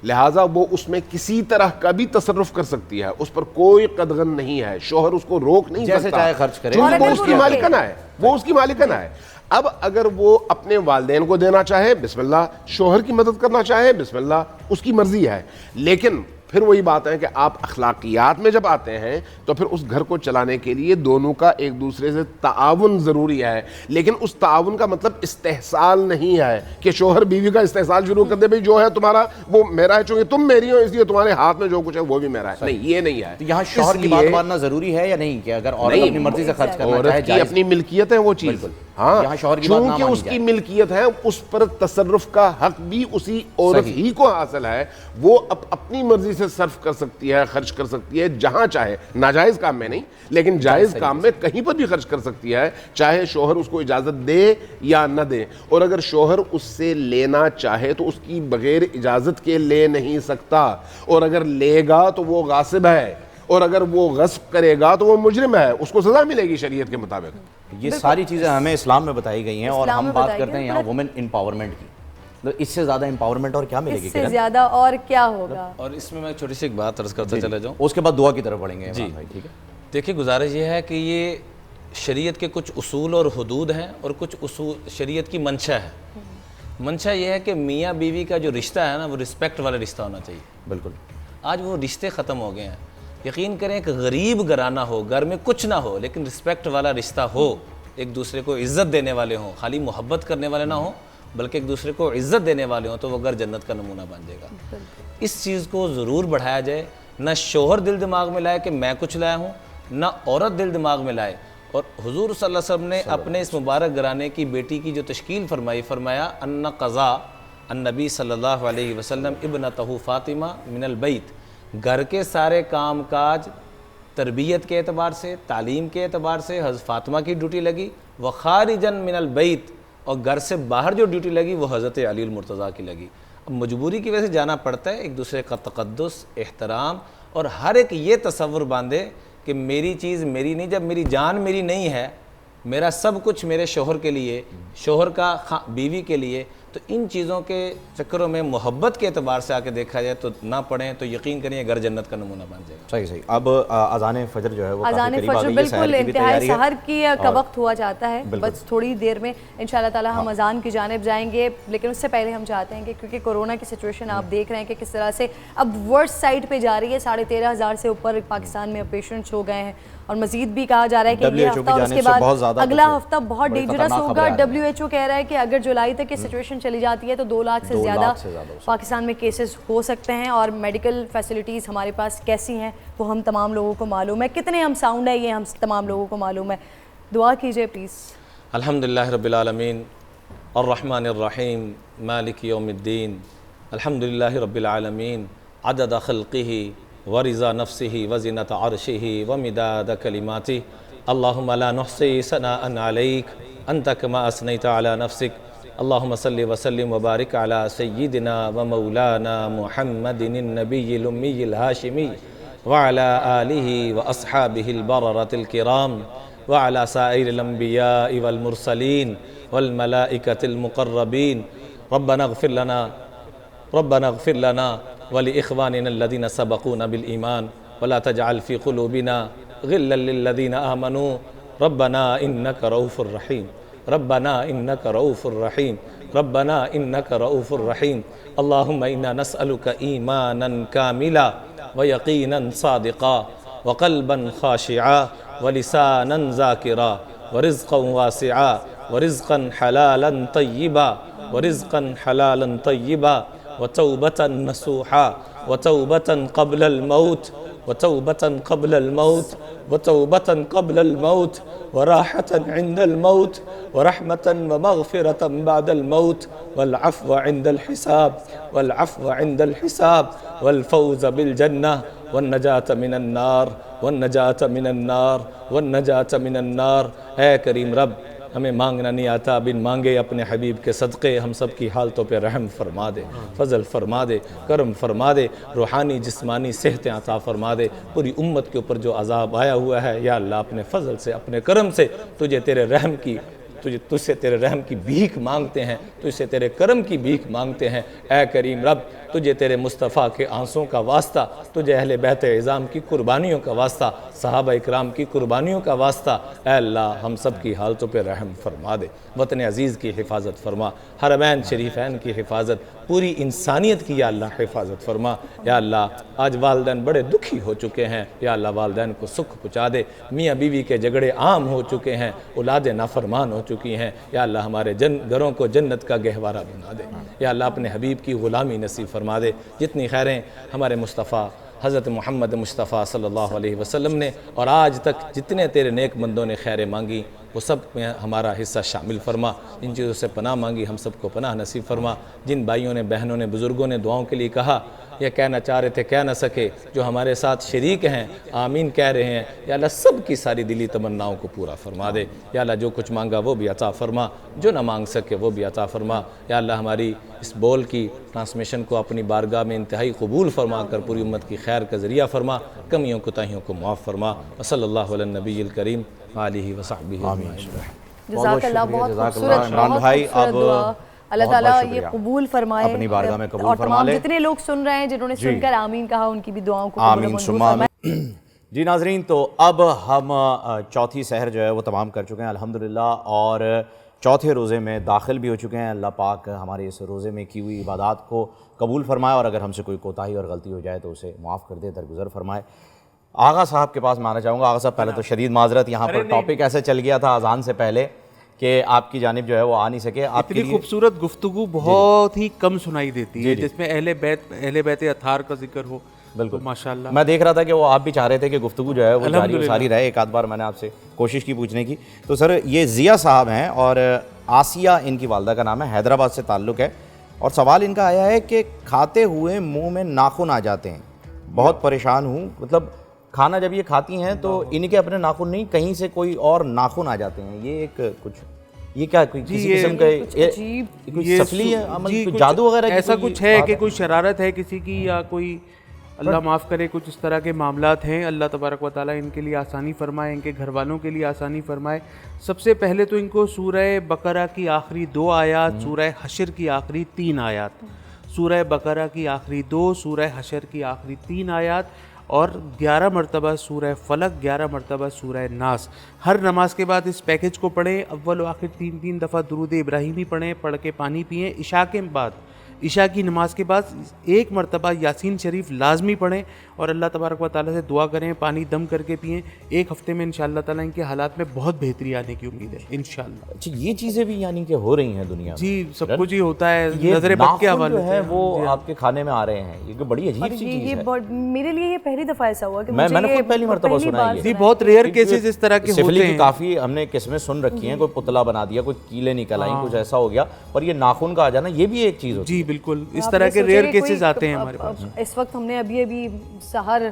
لہٰذا وہ اس میں کسی طرح کا بھی تصرف کر سکتی ہے، اس پر کوئی قدغن نہیں ہے، شوہر اس کو روک نہیں سکتا، جیسے چاہے خرچ کرے، چونکہ اور وہ اگر اس وہ کی روکے؟ مالکن ہے، وہ اس کی مالکن ہے۔ اب اگر وہ اپنے والدین کو دینا چاہے بسم اللہ، شوہر کی مدد کرنا چاہے بسم اللہ، اس کی مرضی ہے، لیکن پھر وہی بات ہے کہ آپ اخلاقیات میں جب آتے ہیں تو پھر اس گھر کو چلانے کے لیے دونوں کا ایک دوسرے سے تعاون ضروری ہے، لیکن اس تعاون کا مطلب استحصال نہیں ہے کہ شوہر بیوی کا استحصال شروع کر دے، بھئی جو ہے تمہارا وہ میرا ہے، چونکہ تم میری ہو اس لیے تمہارے ہاتھ میں جو کچھ ہے وہ بھی میرا ہے۔ نہیں، یہ نہیں ہے۔ تو یہاں شوہر کی بات ماننا ضروری ہے یا نہیں کہ اگر عورت اپنی مرضی سے خرچ کرنا چاہے عورت کی جائز؟ اپنی ملکیت ہے وہ چیز، ہاں، یہاں شوہر کی بات نہ چونکہ مانی اس کی جائے۔ ملکیت ہے، اس پر تصرف کا حق بھی اسی عورت ہی کو حاصل ہے، وہ اپنی مرضی سے صرف کر سکتی ہے، خرچ کر سکتی ہے جہاں چاہے، ناجائز کام میں نہیں لیکن جائز کام میں کہیں پر بھی خرچ کر سکتی ہے، چاہے شوہر اس کو اجازت دے یا نہ دے۔ اور اگر شوہر اس سے لینا چاہے تو اس کی بغیر اجازت کے لے نہیں سکتا، اور اگر لے گا تو وہ غاصب ہے، اور اگر وہ غصب کرے گا تو وہ مجرم ہے، اس کو سزا ملے گی شریعت کے مطابق۔ یہ ساری چیزیں ہمیں اسلام میں بتائی گئی ہیں اور اسلام ہم میں بات بتائی کرتے ہیں گئی، یہاں وومن امپاورمنٹ کی، تو اس سے زیادہ امپاورمنٹ اور کیا ملے گی اس سے کرن؟ زیادہ اور کیا ہوگا؟ اور اس میں چھوٹی سی ایک بات عرض کرتا چلا جاؤں۔ اس کے بعد دعا کی طرف بڑھیں گے عمران بھائی، ٹھیک ہے؟ دیکھیے گزارش یہ ہے کہ یہ شریعت کے کچھ اصول اور حدود ہیں اور کچھ اصول شریعت کی منشا ہے۔ منشا یہ ہے کہ میاں بیوی کا جو رشتہ ہے نا وہ رسپیکٹ والا رشتہ ہونا چاہیے۔ بالکل، آج وہ رشتے ختم ہو گئے ہیں۔ یقین کریں کہ غریب گھرانہ ہو، گھر میں کچھ نہ ہو لیکن رسپیکٹ والا رشتہ ہو، ایک دوسرے کو عزت دینے والے ہوں، خالی محبت کرنے والے نہ ہوں بلکہ ایک دوسرے کو عزت دینے والے ہوں، تو وہ گھر جنت کا نمونہ بن جائے گا۔ اس چیز کو ضرور بڑھایا جائے، نہ شوہر دل دماغ میں لائے کہ میں کچھ لایا ہوں، نہ عورت دل دماغ میں لائے۔ اور حضور صلی اللہ علیہ وسلم نے اپنے اس مبارک گھرانے کی بیٹی کی جو تشکیل فرمایا ان قضا النبی صلی اللہ علیہ وسلم ابنتہ فاطمہ من البیت، گھر کے سارے کام کاج تربیت کے اعتبار سے، تعلیم کے اعتبار سے حضرت فاطمہ کی ڈیوٹی لگی، وخارجن من البیت، اور گھر سے باہر جو ڈیوٹی لگی وہ حضرت علی المرتضیٰ کی لگی۔ اب مجبوری کی وجہ سے جانا پڑتا ہے، ایک دوسرے کا تقدس، احترام، اور ہر ایک یہ تصور باندھے کہ میری چیز میری نہیں، جب میری جان میری نہیں ہے، میرا سب کچھ میرے شوہر کے لیے، شوہر کا بیوی کے لیے، تو ان چیزوں کے چکروں میں محبت کے اعتبار سے آ کے دیکھا جائے تو نہ پڑھیں تو یقین کریں گھر جنت کا نمونہ بن جائے گا۔ صحیح صحیح۔ اب اذان فجر جو ہے وہ اذان کافی قریب آ فجر گئی ہے، سحر بالکل کی بھی انتہائی تیاری ہے۔ سحر کی کا وقت ہوا جاتا ہے، بس تھوڑی دیر میں انشاءاللہ تعالی ہم اذان کی جانب جائیں گے، لیکن اس سے پہلے ہم چاہتے ہیں کہ کیونکہ کورونا کی سچویشن آپ دیکھ رہے ہیں کہ کس طرح سے اب ورسٹ سائٹ پہ جا رہی ہے، 13,500 سے اوپر پاکستان میں پیشنٹس ہو گئے ہیں، اور مزید بھی کہا جا رہا ہے کہ یہ ہفتہ اور اس کے بعد اگلا ہفتہ بہت ڈینجرس ہوگا۔ WHO کہہ رہا ہے کہ اگر جولائی تک یہ سچویشن چلی جاتی ہے تو 2 لاکھ سے زیادہ پاکستان میں کیسز ہو سکتے ہیں، اور میڈیکل فیسلٹیز ہمارے پاس کیسی ہیں وہ ہم تمام لوگوں کو معلوم ہے، کتنے ہم ساؤنڈ ہے یہ ہم تمام لوگوں کو معلوم ہے۔ دعا کیجئے پلیز۔ الحمدللہ رب العالمین الرحمن الرحیم مالک یوم الدین، الحمدللہ رب العالمین عدد خلقہ ورضا نفسہ وزنۃ عرشہ ومداد کلماتہ، اللہم لا نحصی ثناء علیک انت کما اثنیت علی نفسک، اللہم صلی وسلم وبارک علی سیدنا و مولانا محمد النبی الامی الہاشمی وعلى آله وأصحابه البررة الكرام وعلى سائر الأنبياء والمرسلين والملائكة المقربين. ربنا اغفر لنا ولإخواننا الذين سبقونا بالإيمان ولا تجعل في قلوبنا غلا للذين آمنوا ربنا إنك رؤوف رحيم. ربنا إنك رؤوف رحيم. ربنا إنك رؤوف رحيم. اللهم إنا نسألك إيمانا كاملا ويقينا صادقا وقلبا خاشعا ولسانا ذاكرا ورزقا واسعا ورزقا حلالا طيبا ورزقا حلالا طيبا وتوبة نصوحا وتوبة قبل الموت وتوبة قبل الموت وتوبة قبل الموت وراحة عند الموت ورحمة ومغفرة بعد الموت والعفو عند الحساب والعفو عند الحساب والفوز بالجنة والنجاة من النار والنجاة من النار والنجاة من النار. اے کریم رب، ہمیں مانگنا نہیں آتا، بن مانگے اپنے حبیب کے صدقے ہم سب کی حالتوں پہ رحم فرما دے، فضل فرما دے، کرم فرما دے، روحانی جسمانی صحت عطا فرما دے. پوری امت کے اوپر جو عذاب آیا ہوا ہے یا اللہ اپنے فضل سے اپنے کرم سے تجھ سے تیرے رحم کی بھیک مانگتے ہیں، تجھ سے تیرے کرم کی بھیک مانگتے ہیں. اے کریم رب، تجھے تیرے مصطفیٰ کے آنسوں کا واسطہ، تجھے اہل بیت عظام کی قربانیوں کا واسطہ، صحابہ اکرام کی قربانیوں کا واسطہ، اے اللہ ہم سب کی حالتوں پہ رحم فرما دے. وطن عزیز کی حفاظت فرما، حرمین شریفین کی حفاظت، پوری انسانیت کی یا اللہ حفاظت فرما. یا اللہ آج والدین بڑے دکھی ہو چکے ہیں، یا اللہ والدین کو سکھ پہنچا دے. میاں بیوی کے جھگڑے عام ہو چکے ہیں، اولاد نافرمان ہو چکی ہیں. یا اللہ ہمارے گھروں کو جنت کا گہوارہ بنا دے. یا اللہ اپنے حبیب کی غلامی نصیب فرما دے. جتنی خیریں ہمارے مصطفیٰ حضرت محمد مصطفیٰ صلی اللہ علیہ وسلم نے اور آج تک جتنے تیرے نیک بندوں نے خیریں مانگی وہ سب میں ہمارا حصہ شامل فرما. جن چیزوں سے پناہ مانگی ہم سب کو پناہ نصیب فرما. جن بھائیوں نے بہنوں نے بزرگوں نے دعاؤں کے لیے کہا یا کہنا چاہ رہے تھے کہہ نہ سکے، جو ہمارے ساتھ شریک ہیں آمین کہہ رہے ہیں، یا اللہ سب کی ساری دلی تمناؤں کو پورا فرما دے. یا اللہ جو کچھ مانگا وہ بھی عطا فرما، جو نہ مانگ سکے وہ بھی عطا فرما. یا اللہ ہماری اس بول کی ٹرانسمیشن کو اپنی بارگاہ میں انتہائی قبول فرما کر پوری امت کی خیر کا ذریعہ فرما، کمیوں کوتاہیوں کو معاف فرما. وصلی اللہ علی النبی الکریم وآلہ وصحبہ اجمعین. جزاک اللہ، بہت جزاک اللہ. خوبصورت، عمران بہت بھائی، خوبصورت اب دعا. اللہ بہت تعالیٰ بہت یہ شکریہ. قبول فرمائے اپنی بارگاہ میں قبول اور فرما تمام لے. جتنے لوگ سن رہے ہیں جنہوں نے سن کر آمین کہا ان کی بھی دعاؤں کو قبول و آمین منظور ثم فرمائے. آمین. جی ناظرین، تو اب ہم چوتھی سحر جو ہے وہ تمام کر چکے ہیں الحمدللہ، اور چوتھے روزے میں داخل بھی ہو چکے ہیں. اللہ پاک ہمارے اس روزے میں کی ہوئی عبادات کو قبول فرمائے، اور اگر ہم سے کوئی کوتاہی اور غلطی ہو جائے تو اسے معاف کر دے، درگزر فرمائے. آغا صاحب کے پاس میں آنا چاہوں گا. آغا صاحب پہلے تو شدید معذرت، یہاں پر ٹاپک ایسے چل گیا تھا اذان سے پہلے کہ آپ کی جانب جو ہے وہ آ نہیں سکے. آپ اتنی خوبصورت گفتگو بہت ہی کم سنائی دیتی ہے جس میں اہل بیت اطہار کا ذکر ہو. بالکل ماشاءاللہ. میں دیکھ رہا تھا کہ وہ آپ بھی چاہ رہے تھے کہ گفتگو جو ہے وہ جاری و ساری رہے. ایک آدھ بار میں نے آپ سے کوشش کی پوچھنے کی. تو سر یہ ضیاء صاحب ہیں اور آسیہ ان کی والدہ کا نام ہے، حیدرآباد سے تعلق ہے، اور سوال ان کا آیا ہے کہ کھاتے ہوئے منہ میں ناخن آ جاتے ہیں، بہت پریشان ہوں. مطلب کھانا جب یہ کھاتی ہیں تو ان کے اپنے ناخن نہیں، کہیں سے کوئی اور ناخن آ جاتے ہیں. یہ ایک کچھ یہ کیا کوئی کسی قسم کا کوئی سفلی ہے عمل، کوئی جادو وغیرہ ایسا کچھ ہے کہ کوئی شرارت ہے کسی کی، یا کوئی اللہ معاف کرے کچھ اس طرح کے معاملات ہیں. اللہ تبارک و تعالیٰ ان کے لیے آسانی فرمائے، ان کے گھر والوں کے لیے آسانی فرمائے. سب سے پہلے تو ان کو سورہ بقرہ کی آخری 2 آیات، سورہ حشر کی آخری 3 آیات، سورہ بقرہ کی آخری 2، سورہ حشر کی آخری 3 آیات، اور 11 مرتبہ سورہ فلق، 11 مرتبہ سورہ ناس. ہر نماز کے بعد اس پیکج کو پڑھیں. اول و آخر 3 دفعہ درود ابراہیمی پڑھیں، پڑھ کے پانی پئیں. عشاء کے بعد، عشاء کی نماز کے بعد 1 مرتبہ یاسین شریف لازمی پڑھیں، اور اللہ تبارک و تعالیٰ سے دعا کریں، پانی دم کر کے پئیں. 1 ہفتے میں انشاءاللہ تعالیٰ ان کے حالات میں بہت بہتری آنے کی امید ہے انشاءاللہ. اچھا یہ چیزیں بھی یعنی کہ ہو رہی ہیں دنیا میں؟ جی سب کچھ ہی ہوتا ہے. یہ نظر بد کے حوالے جو ہے وہ آپ کے کھانے میں آ رہے ہیں، یہ بڑی عجیب سی چیز ہے. میرے لیے یہ پہلی دفعہ ایسا ہوا کہ میں نے خود پہلی مرتبہ سنا ہے. جی بہت ریئر کیسز اس طرح کے سفلی ہوتے کی ہیں. کافی ہم نے قسمیں سن رکھی ہیں، کوئی پتلا بنا دیا، کوئی کیلے نکل آئیں، کچھ ایسا ہو گیا. اور یہ ناخن کا آ جانا یہ بھی ایک چیز ہوتی ہے. جی بالکل اس طرح کے ریئر کیسز آتے ہیں ہمارے پاس. اس وقت ہم نے ابھی سحر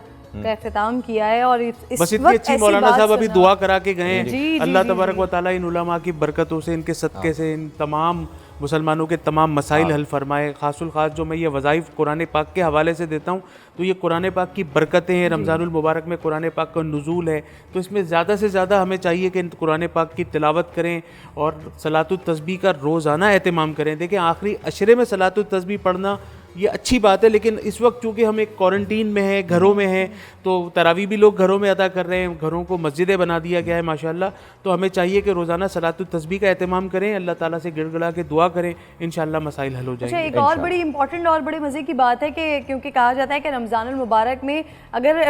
کا اختتام کیا ہے، اور اس بس اتنی وقت اچھی ایسی مولانا بات صاحب ابھی سنا. دعا کرا کے گئے ہیں. جی، اللہ تبارک و تعالیٰ ان علماء کی برکتوں سے، ان کے صدقے سے، ان تمام مسلمانوں کے تمام مسائل حل فرمائے. خاص الخاص جو میں یہ وظائف قرآن پاک کے حوالے سے دیتا ہوں تو یہ قرآن پاک کی برکتیں ہیں. رمضان المبارک میں قرآن پاک کا نزول ہے تو اس میں زیادہ سے زیادہ ہمیں چاہیے کہ قرآن پاک کی تلاوت کریں اور صلاۃ التسبیح کا روزانہ اہتمام کریں. دیکھیں آخری عشرے میں صلاۃ التسبیح پڑھنا یہ اچھی بات ہے, لیکن اس وقت چونکہ ہم ایک کوارنٹین میں ہیں, گھروں میں ہیں, تو تراویح بھی لوگ گھروں میں ادا کر رہے ہیں, گھروں کو مسجدیں بنا دیا گیا ہے ماشاءاللہ. تو ہمیں چاہیے کہ روزانہ صلاۃ التسبیح کا اہتمام کریں, اللہ تعالیٰ سے گڑ گڑا کے دعا کریں, انشاءاللہ مسائل حل ہو جائیں اچھا گے. ایک اور بڑی امپورٹنٹ اور بڑے مزے کی بات ہے کہ کیونکہ کہا جاتا ہے کہ رمضان المبارک میں اگر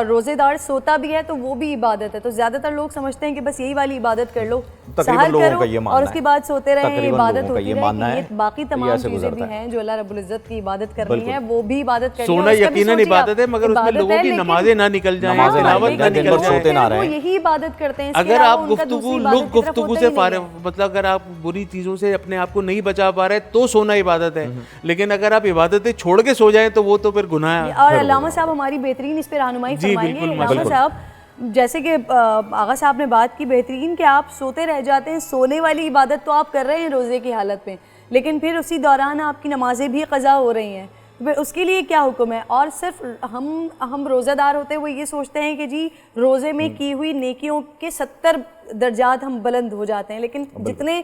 روزے دار سوتا بھی ہے تو وہ بھی عبادت ہے, تو زیادہ تر لوگ سمجھتے ہیں کہ بس یہی والی عبادت کر لو, سحر کرو اور اس کے بعد سوتے رہیں, عبادت ہوتی رہے. یہ باقی تمام چیزیں بھی ہیں جو اللہ رب العزت کی عبادت کرنی ہے وہ بھی عبادت کرنی ہے. سونا یقیناً عبادت ہے, مگر اس میں لوگوں کی نمازیں نہ نکل جائیں, تلاوت نہ نکل جائے. وہ یہی عبادت کرتے ہیں. اگر آپ گفتگو سے فارغ, مطلب اگر آپ بری چیزوں سے اپنے آپ کو نہیں بچا پا رہے تو سونا عبادت ہے, لیکن اگر آپ عبادتیں چھوڑ کے سو جائیں تو وہ تو پھر گناہ ہے. اور علامہ صاحب ہماری بہترین اس پہ رہنمائی فرمائیں گے. علامہ صاحب جیسے کہ آغا صاحب نے بات کی بہترین کہ آپ سوتے رہ جاتے ہیں, سونے والی عبادت تو آپ کر رہے ہیں روزے کی حالت میں, لیکن پھر اسی دوران آپ کی نمازیں بھی قضا ہو رہی ہیں, پھر اس کے لیے کیا حکم ہے؟ اور صرف ہم روزہ دار ہوتے ہوئے یہ سوچتے ہیں کہ جی روزے میں کی ہوئی نیکیوں کے 70 درجات ہم بلند ہو جاتے ہیں, لیکن جتنے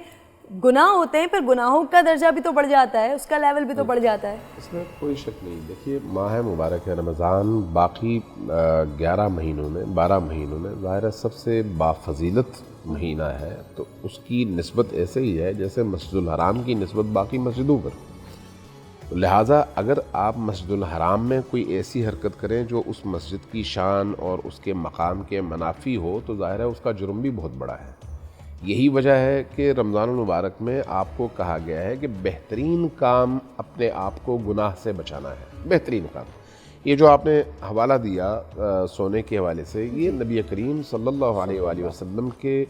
گناہ ہوتے ہیں پھر گناہوں کا درجہ بھی تو بڑھ جاتا ہے, اس کا لیول بھی تو بڑھ جاتا ہے. اس میں کوئی شک نہیں. دیکھیے ماہ مبارک رمضان باقی 11 مہینوں میں 12 مہینوں میں ظاہر ہے سب سے بافضیلت مہینہ ہے, تو اس کی نسبت ایسے ہی ہے جیسے مسجد الحرام کی نسبت باقی مسجدوں پر. لہٰذا اگر آپ مسجد الحرام میں کوئی ایسی حرکت کریں جو اس مسجد کی شان اور اس کے مقام کے منافی ہو تو ظاہر ہے اس کا جرم بھی بہت بڑا ہے. یہی وجہ ہے کہ رمضان المبارک میں آپ کو کہا گیا ہے کہ بہترین کام اپنے آپ کو گناہ سے بچانا ہے. بہترین کام یہ جو آپ نے حوالہ دیا سونے کے حوالے سے, یہ نبی کریم صلی اللہ علیہ وآلہ وسلم کے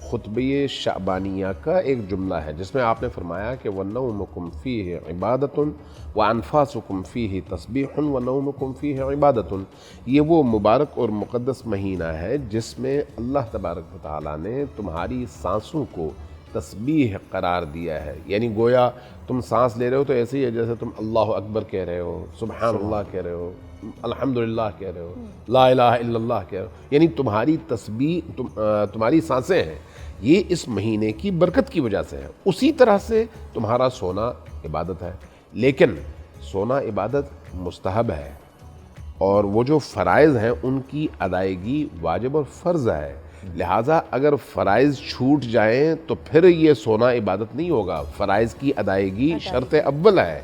خطبہ شعبانیہ کا ایک جملہ ہے جس میں آپ نے فرمایا کہ وَنَوْمُكُمْ فِيهِ عِبَادَةٌ وَأَنفَاسُكُمْ فِيهِ تَسْبِيحٌ وَنَوْمُكُمْ فِيهِ عِبَادَةٌ. یہ وہ مبارک اور مقدس مہینہ ہے جس میں اللہ تبارک و تعالیٰ نے تمہاری سانسوں کو تسبیح قرار دیا ہے. یعنی گویا تم سانس لے رہے ہو تو ایسے ہی ہے جیسے تم اللہ اکبر کہہ رہے ہو, سبحان اللہ کہہ رہے ہو, الحمدللہ کہہ رہے ہو, لا الہ الا اللہ کہہ رہے ہو. یعنی تمہاری تسبیح تمہاری سانسیں ہیں یہ اس مہینے کی برکت کی وجہ سے ہے. اسی طرح سے تمہارا سونا عبادت ہے, لیکن سونا عبادت مستحب ہے اور وہ جو فرائض ہیں ان کی ادائیگی واجب اور فرض ہے. لہٰذا اگر فرائض چھوٹ جائیں تو پھر یہ سونا عبادت نہیں ہوگا. فرائض کی ادائیگی شرط اول ہے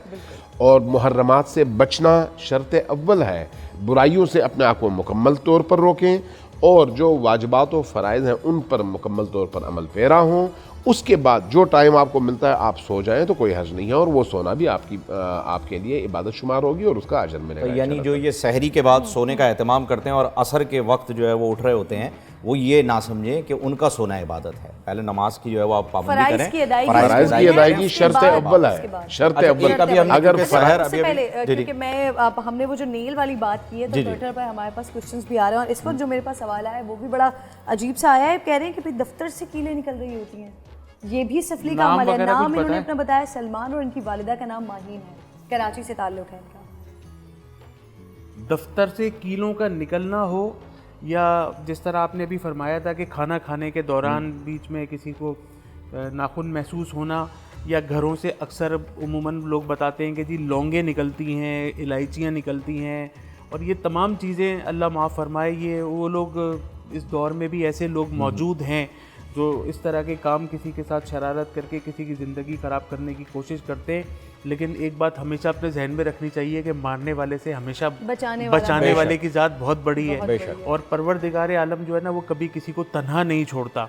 اور محرمات سے بچنا شرط اول ہے. برائیوں سے اپنے آپ کو مکمل طور پر روکیں اور جو واجبات و فرائض ہیں ان پر مکمل طور پر عمل پیرا ہوں. اس کے بعد جو ٹائم آپ کو ملتا ہے آپ سو جائیں تو کوئی حرج نہیں ہے, اور وہ سونا بھی آپ کے لیے عبادت شمار ہوگی اور اس کا اجر ملے گا. یعنی جو یہ سحری کے بعد سونے کا اہتمام کرتے ہیں اور عصر کے وقت جو ہے وہ اٹھ رہے ہوتے ہیں وہ یہ نہ سمجھیں کہ ان کا سونا عبادت ہے. پہلے نماز کی جو ہے وہ آپ پابندی کریں, فرائض کی ادائیگی شرط اول ہے. شرط اول اگر سب سے پہلے کیونکہ میں ہم نے وہ جو نیل والی بات کی ہے تو ٹویٹر پر ہمارے پاس کوسچنز بھی آ رہے ہیں, اور اس وقت جو میرے پاس سوال آیا ہے وہ بھی بڑا عجیب سا آیا ہے. کہہ رہے ہیں کہ بھئی دفتر سے کیلیں نکل رہی ہوتی ہیں, یہ بھی سفلی کا عمل ہے. نام انہوں نے اپنا بتایا سلمان اور ان کی والدہ کا نام ماہین ہے, کراچی سے تعلق ہے ان کا. دفتر سے کیلوں کا نکلنا ہو یا جس طرح آپ نے ابھی فرمایا تھا کہ کھانا کھانے کے دوران بیچ میں کسی کو ناخن محسوس ہونا, یا گھروں سے اکثر عموماً لوگ بتاتے ہیں کہ جی لونگیں نکلتی ہیں, الائچیاں نکلتی ہیں, اور یہ تمام چیزیں اللہ معاف فرمائے یہ وہ لوگ اس دور میں بھی ایسے لوگ موجود ہیں جو اس طرح کے کام کسی کے ساتھ شرارت کر کے کسی کی زندگی خراب کرنے کی کوشش کرتے ہیں. لیکن ایک بات ہمیشہ اپنے ذہن میں رکھنی چاہیے کہ مارنے والے سے ہمیشہ بچانے والے کی ذات بہت بڑی ہے, اور پروردگار عالم جو ہے نا وہ کبھی کسی کو تنہا نہیں چھوڑتا,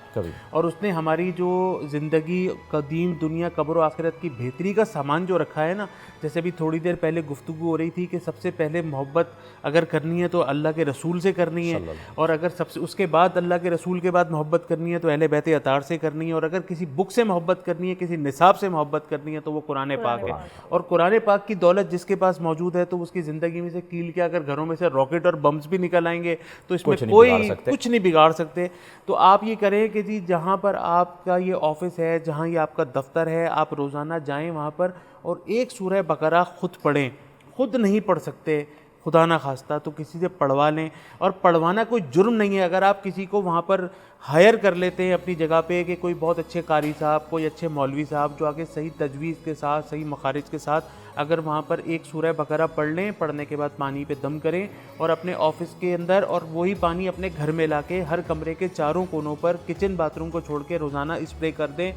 اور اس نے ہماری جو زندگی قدیم دنیا قبر و آخرت کی بہتری کا سامان جو رکھا ہے نا, جیسے بھی تھوڑی دیر پہلے گفتگو ہو رہی تھی کہ سب سے پہلے محبت اگر کرنی ہے تو اللہ کے رسول سے کرنی ہے, اور اگر اس کے بعد اللہ کے رسول کے بعد محبت کرنی ہے تو اہل بیت اطہار سے کرنی ہے, اور اگر کسی بک سے محبت کرنی ہے, کسی نصاب سے محبت کرنی ہے تو وہ قرآن پاک ہے. اور قرآن پاک کی دولت جس کے پاس موجود ہے تو اس کی زندگی میں سے کیل کے اگر گھروں میں سے راکٹ اور بمز بھی نکل آئیں گے تو اس میں کوئی کچھ نہیں بگاڑ سکتے. تو آپ یہ کریں کہ جی جہاں پر آپ کا یہ آفس ہے, جہاں یہ آپ کا دفتر ہے, آپ روزانہ جائیں وہاں پر اور ایک سورہ بقرہ خود پڑھیں. خود نہیں پڑھ سکتے خدا نہ خواستہ تو کسی سے پڑھوا لیں, اور پڑھوانا کوئی جرم نہیں ہے. اگر آپ کسی کو وہاں پر ہائر کر لیتے ہیں اپنی جگہ پہ کہ کوئی بہت اچھے قاری صاحب, کوئی اچھے مولوی صاحب جو آگے صحیح تجویز کے ساتھ, صحیح مخارج کے ساتھ اگر وہاں پر ایک سورہ بقرہ پڑھ لیں, پڑھنے کے بعد پانی پہ دم کریں اور اپنے آفس کے اندر, اور وہی پانی اپنے گھر میں لا کے ہر کمرے کے چاروں کونوں پر, کچن باتھ روم کو چھوڑ کے روزانہ اسپرے کر دیں.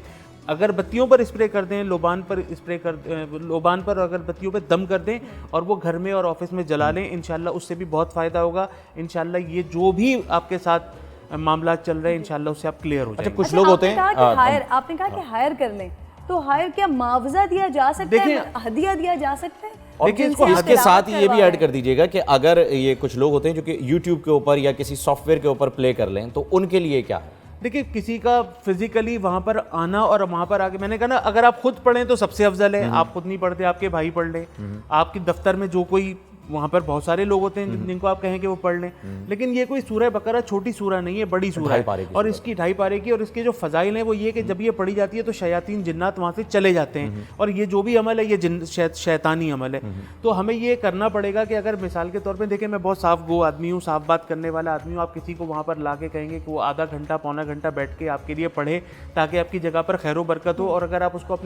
اگر بتیوں پر اسپرے کر دیں, لوبان پر اسپرے کر لوبان پر اگر بتیوں پہ دم کر دیں اور وہ گھر میں اور آفس میں جلا لیں, انشاءاللہ اس سے بھی بہت فائدہ ہوگا. انشاءاللہ یہ جو بھی آپ کے ساتھ معاملات چل رہے ہیں انشاءاللہ اس سے آپ کلیئر ہو جائیں گے. کچھ لوگ ہوتے ہیں آپ نے کہا کہ ہائر کر لیں, تو ہائر کیا معاوضہ دیا جا سکتا ہے, ہدیہ دیا جا سکتا ہے؟ اور اس کے ساتھ یہ بھی ایڈ کر دیجیے گا کہ اگر یہ کچھ لوگ ہوتے ہیں جو کہ یوٹیوب کے اوپر یا کسی سافٹ ویئر کے اوپر پلے کر لیں تو ان کے لیے کیا ہے؟ دیکھیں کسی کا فزیکلی وہاں پر آنا اور وہاں پر آ کے, میں نے کہا نا اگر آپ خود پڑھیں تو سب سے افضل ہے. آپ خود نہیں پڑھتے, آپ کے بھائی پڑھ لیں. آپ کے دفتر میں جو کوئی وہاں پر بہت سارے لوگ ہوتے ہیں جن کو آپ کہیں کہ وہ پڑھ لیں. لیکن یہ کوئی سورہ بقرہ چھوٹی سورہ نہیں ہے, بڑی سورہ ہے, اور اس کی 2.5 پارے کی, اور اس کے جو فضائل ہیں وہ یہ کہ جب یہ پڑھی جاتی ہے تو شیاطین جنات وہاں سے چلے جاتے ہیں, اور یہ جو بھی عمل ہے یہ شیطانی عمل ہے. تو ہمیں یہ کرنا پڑے گا کہ اگر مثال کے طور پہ دیکھیں میں بہت صاف گو آدمی ہوں, صاف بات کرنے والا آدمی ہوں, آپ کسی کو وہاں پر لا کے کہیں گے کہ وہ آدھا گھنٹہ پونا گھنٹہ بیٹھ کے آپ کے لیے پڑھے تاکہ آپ کی جگہ پر خیر و برکت ہو, اور اگر آپ اس کو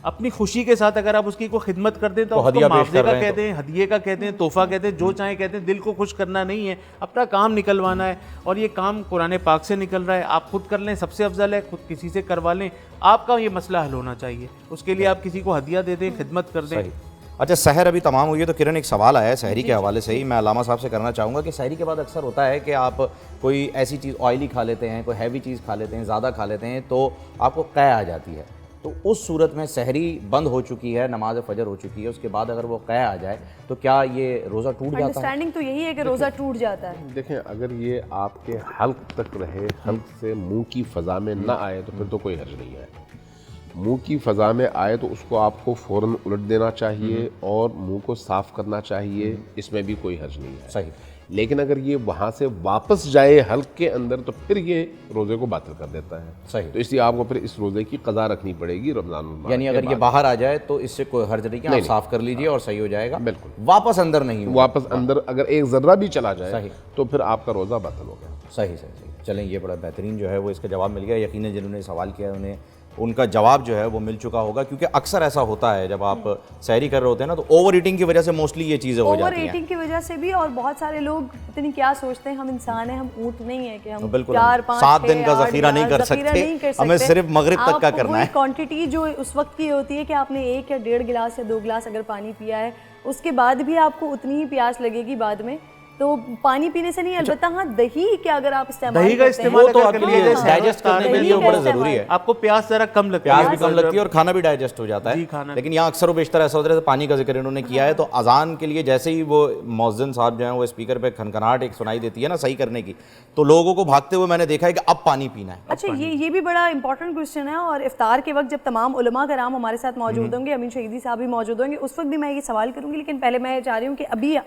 اپنی خوشی کے ساتھ اگر آپ اس کی کوئی خدمت کر دیں تو اس کو معاوضے کا کہتے ہیں, ہدیے کا کہتے ہیں, تحفہ کہتے ہیں, جو چاہیں کہتے ہیں. دل کو خوش کرنا نہیں ہے, اپنا کام نکلوانا ہے, اور یہ کام قرآن پاک سے نکل رہا ہے. آپ خود کر لیں, سب سے افضل ہے, خود کسی سے کروا لیں. آپ کا یہ مسئلہ حل ہونا چاہیے, اس کے لیے آپ کسی کو ہدیہ دے دیں, خدمت کر دیں. اچھا سحر ابھی تمام ہوئی ہے تو کرن ایک سوال آیا ہے سحری کے حوالے سے ہی, میں علامہ صاحب سے کرنا چاہوں گا کہ سحری کے بعد اکثر ہوتا ہے کہ آپ کوئی ایسی چیز آئلی کھا لیتے ہیں, کوئی ہیوی چیز کھا لیتے ہیں, زیادہ کھا لیتے ہیں تو آپ کو قے آ جاتی ہے. تو اس صورت میں سحری بند ہو چکی ہے, نماز فجر ہو چکی ہے, اس کے بعد اگر وہ قے آ جائے تو کیا یہ روزہ ٹوٹ جاتا ہے؟ انڈرسٹینڈنگ تو یہی ہے کہ روزہ ٹوٹ جاتا ہے. دیکھیں اگر یہ آپ کے حلق تک رہے, حلق سے منہ کی فضا میں نہ آئے تو پھر تو کوئی حرج نہیں ہے. منہ کی فضا میں آئے تو اس کو آپ کو فوراً الٹ دینا چاہیے اور منہ کو صاف کرنا چاہیے, اس میں بھی کوئی حرج نہیں ہے. صحیح. لیکن اگر یہ وہاں سے واپس جائے حلق کے اندر تو پھر یہ روزے کو باطل کر دیتا ہے. صحیح. تو اس لیے آپ کو پھر اس روزے کی قضا رکھنی پڑے گی رمضان المبارک. یعنی اگر یہ باہر آ جائے تو اس سے کوئی حرج نہیں, آپ صاف کر لیجئے اور صحیح ہو جائے گا. بالکل. واپس اندر نہیں ہوگا. واپس اندر اگر ایک ذرہ بھی چلا جائے تو پھر آپ کا روزہ باطل ہو گیا. صحیح. چلیں یہ بڑا بہترین جو ہے وہ اس کا جواب مل گیا. یقیناً جنہوں نے سوال کیا ہے انہیں ان کا جواب جو ہے وہ مل چکا ہوگا, کیونکہ اکثر ایسا ہوتا ہے جب آپ سحری کر رہے ہوتے ہیں نا تو اوور ایٹنگ کی وجہ سے موسٹلی یہ چیزیں ہو جاتی ہیں. اوور ایٹنگ کی وجہ سے بھی, اور بہت سارے لوگ پتہ نہیں کیا سوچتے ہیں, ہم انسان ہیں, ہم اونٹ نہیں ہیں کہ ہم 4-5 دن کا ذخیرہ نہیں کر سکتے, ہمیں صرف مغرب تک کا کرنا ہے. کوانٹٹی جو اس وقت کی ہوتی ہے کہ آپ نے 1 یا 1.5 گلاس یا 2 گلاس اگر پانی پیا ہے, اس کے بعد بھی آپ کو اتنی ہی پیاس لگے گی بعد میں, تو پانی پینے سے نہیں. البتہ ہاں دہی کے اگر آپ استعمال دہی کا استعمال تو آپ کے لیے ڈائجسٹ کرنے کے لیے بڑا ضروری ہے. آپ کو پیاس ذرا کم لگتی ہے, پیاس بھی کم لگتی ہے اور کھانا بھی ڈائجسٹ ہو جاتا ہے. لیکن یہاں اکثر و بیشتر ایسا ہوتا ہے, پانی کا ذکر انہوں نے کیا ہے تو اذان کے لیے جیسے ہی وہ مؤذن صاحب جو ہیں وہ اسپیکر پہ کھنکھناہٹ ایک سنائی دیتی ہے نا صحیح کرنے کی, تو لوگوں کو بھاگتے ہوئے میں نے دیکھا ہے کہ اب پانی پینا ہے. اچھا یہ بھی بڑا امپورٹنٹ کوسچن ہے, اور افطار کے وقت جب تمام علماء کرام ہمارے ساتھ موجود ہوں گے, امین شہیدی صاحب بھی موجود ہوں گے, اس وقت بھی میں یہ سوال کروں گی. لیکن پہلے میں چاہ رہی ہوں کہ ابھی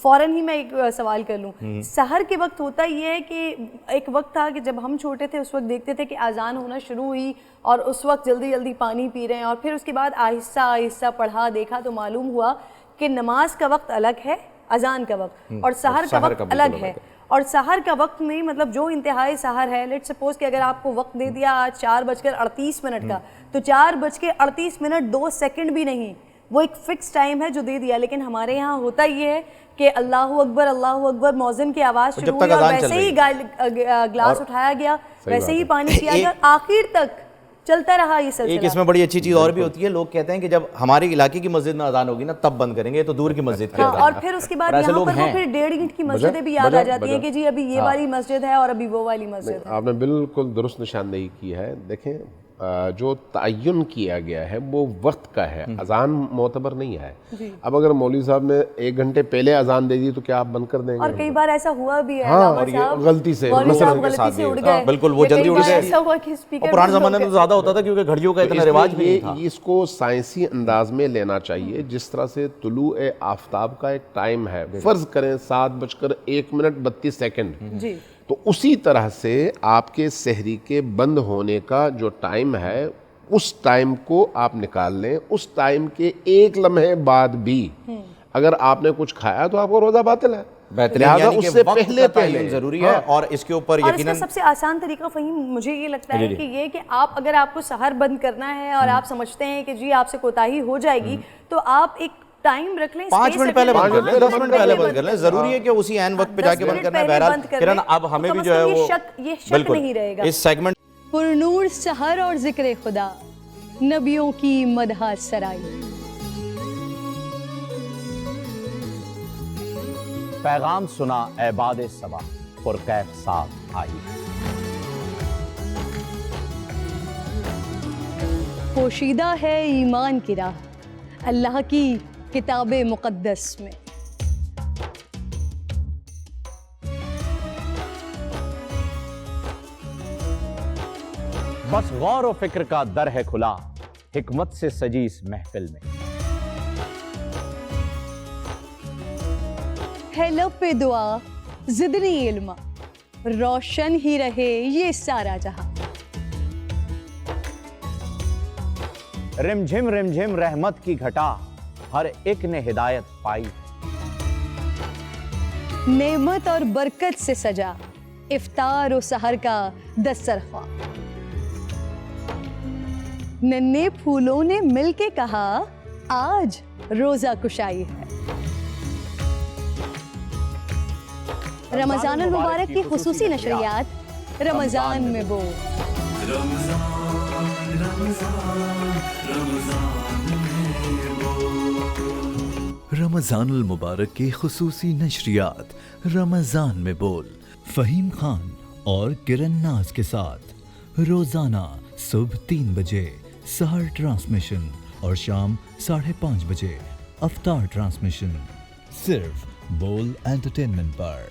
فوراً ہی میں ایک سوال کر لوں. سحر کے وقت ہوتا یہ ہے کہ ایک وقت تھا کہ جب ہم چھوٹے تھے اس وقت دیکھتے تھے کہ اذان ہونا شروع ہوئی اور اس وقت جلدی جلدی پانی پی رہے ہیں, اور پھر اس کے بعد آہستہ آہستہ پڑھا دیکھا تو معلوم ہوا کہ نماز کا وقت الگ ہے, اذان کا وقت, اور سحر کا وقت الگ ہے. اور سحر کا وقت میں مطلب جو انتہائی سحر ہے, لیٹ سپوز کہ اگر آپ کو وقت دے دیا آج 4:38 کا, تو 4:38 2 سیکنڈ بھی نہیں, وہ ایک فکس ٹائم ہے جو دے دیا. لیکن ہمارے یہاں ہوتا یہ ہے کہ اللہ اکبر مؤذن کی آواز شروع ہوئی اور ویسے ہی گلاس اٹھایا گیا, ویسے ہی پانی پیا گیا, آخر تک چلتا رہا یہ سلسلہ. ایک اس میں بڑی اچھی چیز اور بھی ہوتی ہے, لوگ کہتے ہیں کہ جب ہمارے علاقے کی مسجد میں اذان ہوگی نا تب بند کریں گے, تو دور کی مسجد کی اذان. اور پھر اس کے بعد یہاں پر وہ پھر 1.5 گھنٹے کی مسجدیں بھی یاد آ جاتی ہیں کہ جی ابھی یہ والی مسجد ہے اور ابھی وہ والی مسجد ہے. آپ نے بالکل درست نشاندہی کی ہے. دیکھیں جو تعین کیا گیا ہے وہ وقت کا ہے، اذان معتبر نہیں ہے۔ اب اگر مولوی صاحب نے 1 گھنٹے پہلے اذان دے دی تو کیا آپ بند کر دیں گے؟ اور کئی بار ایسا ہوا بھی ہے ہاں، علامہ صاحب، غلطی سے مولوی صاحب کے غلطی ساتھ سے بھی، اڑ گئے، بالکل وہ یا جلدی کئی اڑ بار گئے۔ ایسا ہوا کہ اور اسپیکر پرانے زمانے میں تو زیادہ ہوتا تھا کیونکہ گھڑیوں کا اتنا رواج بھی نہیں تھا۔ اس کو سائنسی انداز میں لینا چاہیے، جس طرح سے طلوع آفتاب کا ایک ٹائم ہے، فرض کریں 7:31 جی، تو اسی طرح سے آپ کے سحری کے بند ہونے کا جو ٹائم ہے اس ٹائم کو آپ نکال لیں۔ اس ٹائم کے 1 لمحے بعد بھی اگر آپ نے کچھ کھایا تو آپ کو روزہ باطل ہے۔ بہترین، لہٰذا یعنی اس کہ سے وقت پہلے کا تعین ضروری ہے، اور اس کے اوپر اور اس کا یقیناً سب سے آسان طریقہ فہیم مجھے یہ لگتا ہے کہ یہ کہ اگر آپ کو سحر بند کرنا ہے اور آپ سمجھتے ہیں کہ جی آپ سے کوتاہی ہو جائے گی تو آپ ایک ٹائم رکھ لیں، 5 منٹ پہلے بند کر لیں، 10 منٹ پہلے بند کر لیں، ضروری ہے کہ اسی عین وقت پہ جا کے بند کرنا ہے۔ بہرحال کرن اب ہمیں بھی جو ہے وہ یہ شک نہیں رہے گا۔ اس سیگمنٹ پرنور سحر اور ذکر خدا، نبیوں کی مدح سرائی، پیغام سنا اے باد صبا، پرکیف صاحب آئی۔ پوشیدہ ہے ایمان کی راہ اللہ کی کتاب مقدس میں، بس غور و فکر کا در ہے کھلا، حکمت سے سجی اس محفل میں۔ ہے لب پہ دعا زدنی علم، روشن ہی رہے یہ سارا جہاں۔ رم جھم رحمت کی گھٹا، ہر ایک نے ہدایت پائی۔ نعمت اور برکت سے سجا افطار و سحر کا دسترخوان، ننھے پھولوں نے مل کے کہا آج روزہ کشائی ہے۔ رمضان المبارک کی خصوصی نشریات رمضان میں بول۔ رمضان المبارک کی خصوصی نشریات رمضان میں بول، فہیم خان اور کرن ناز کے ساتھ روزانہ صبح 3 بجے سحر ٹرانسمیشن اور شام 5:30 بجے افطار ٹرانسمیشن، صرف بول انٹرٹینمنٹ پر۔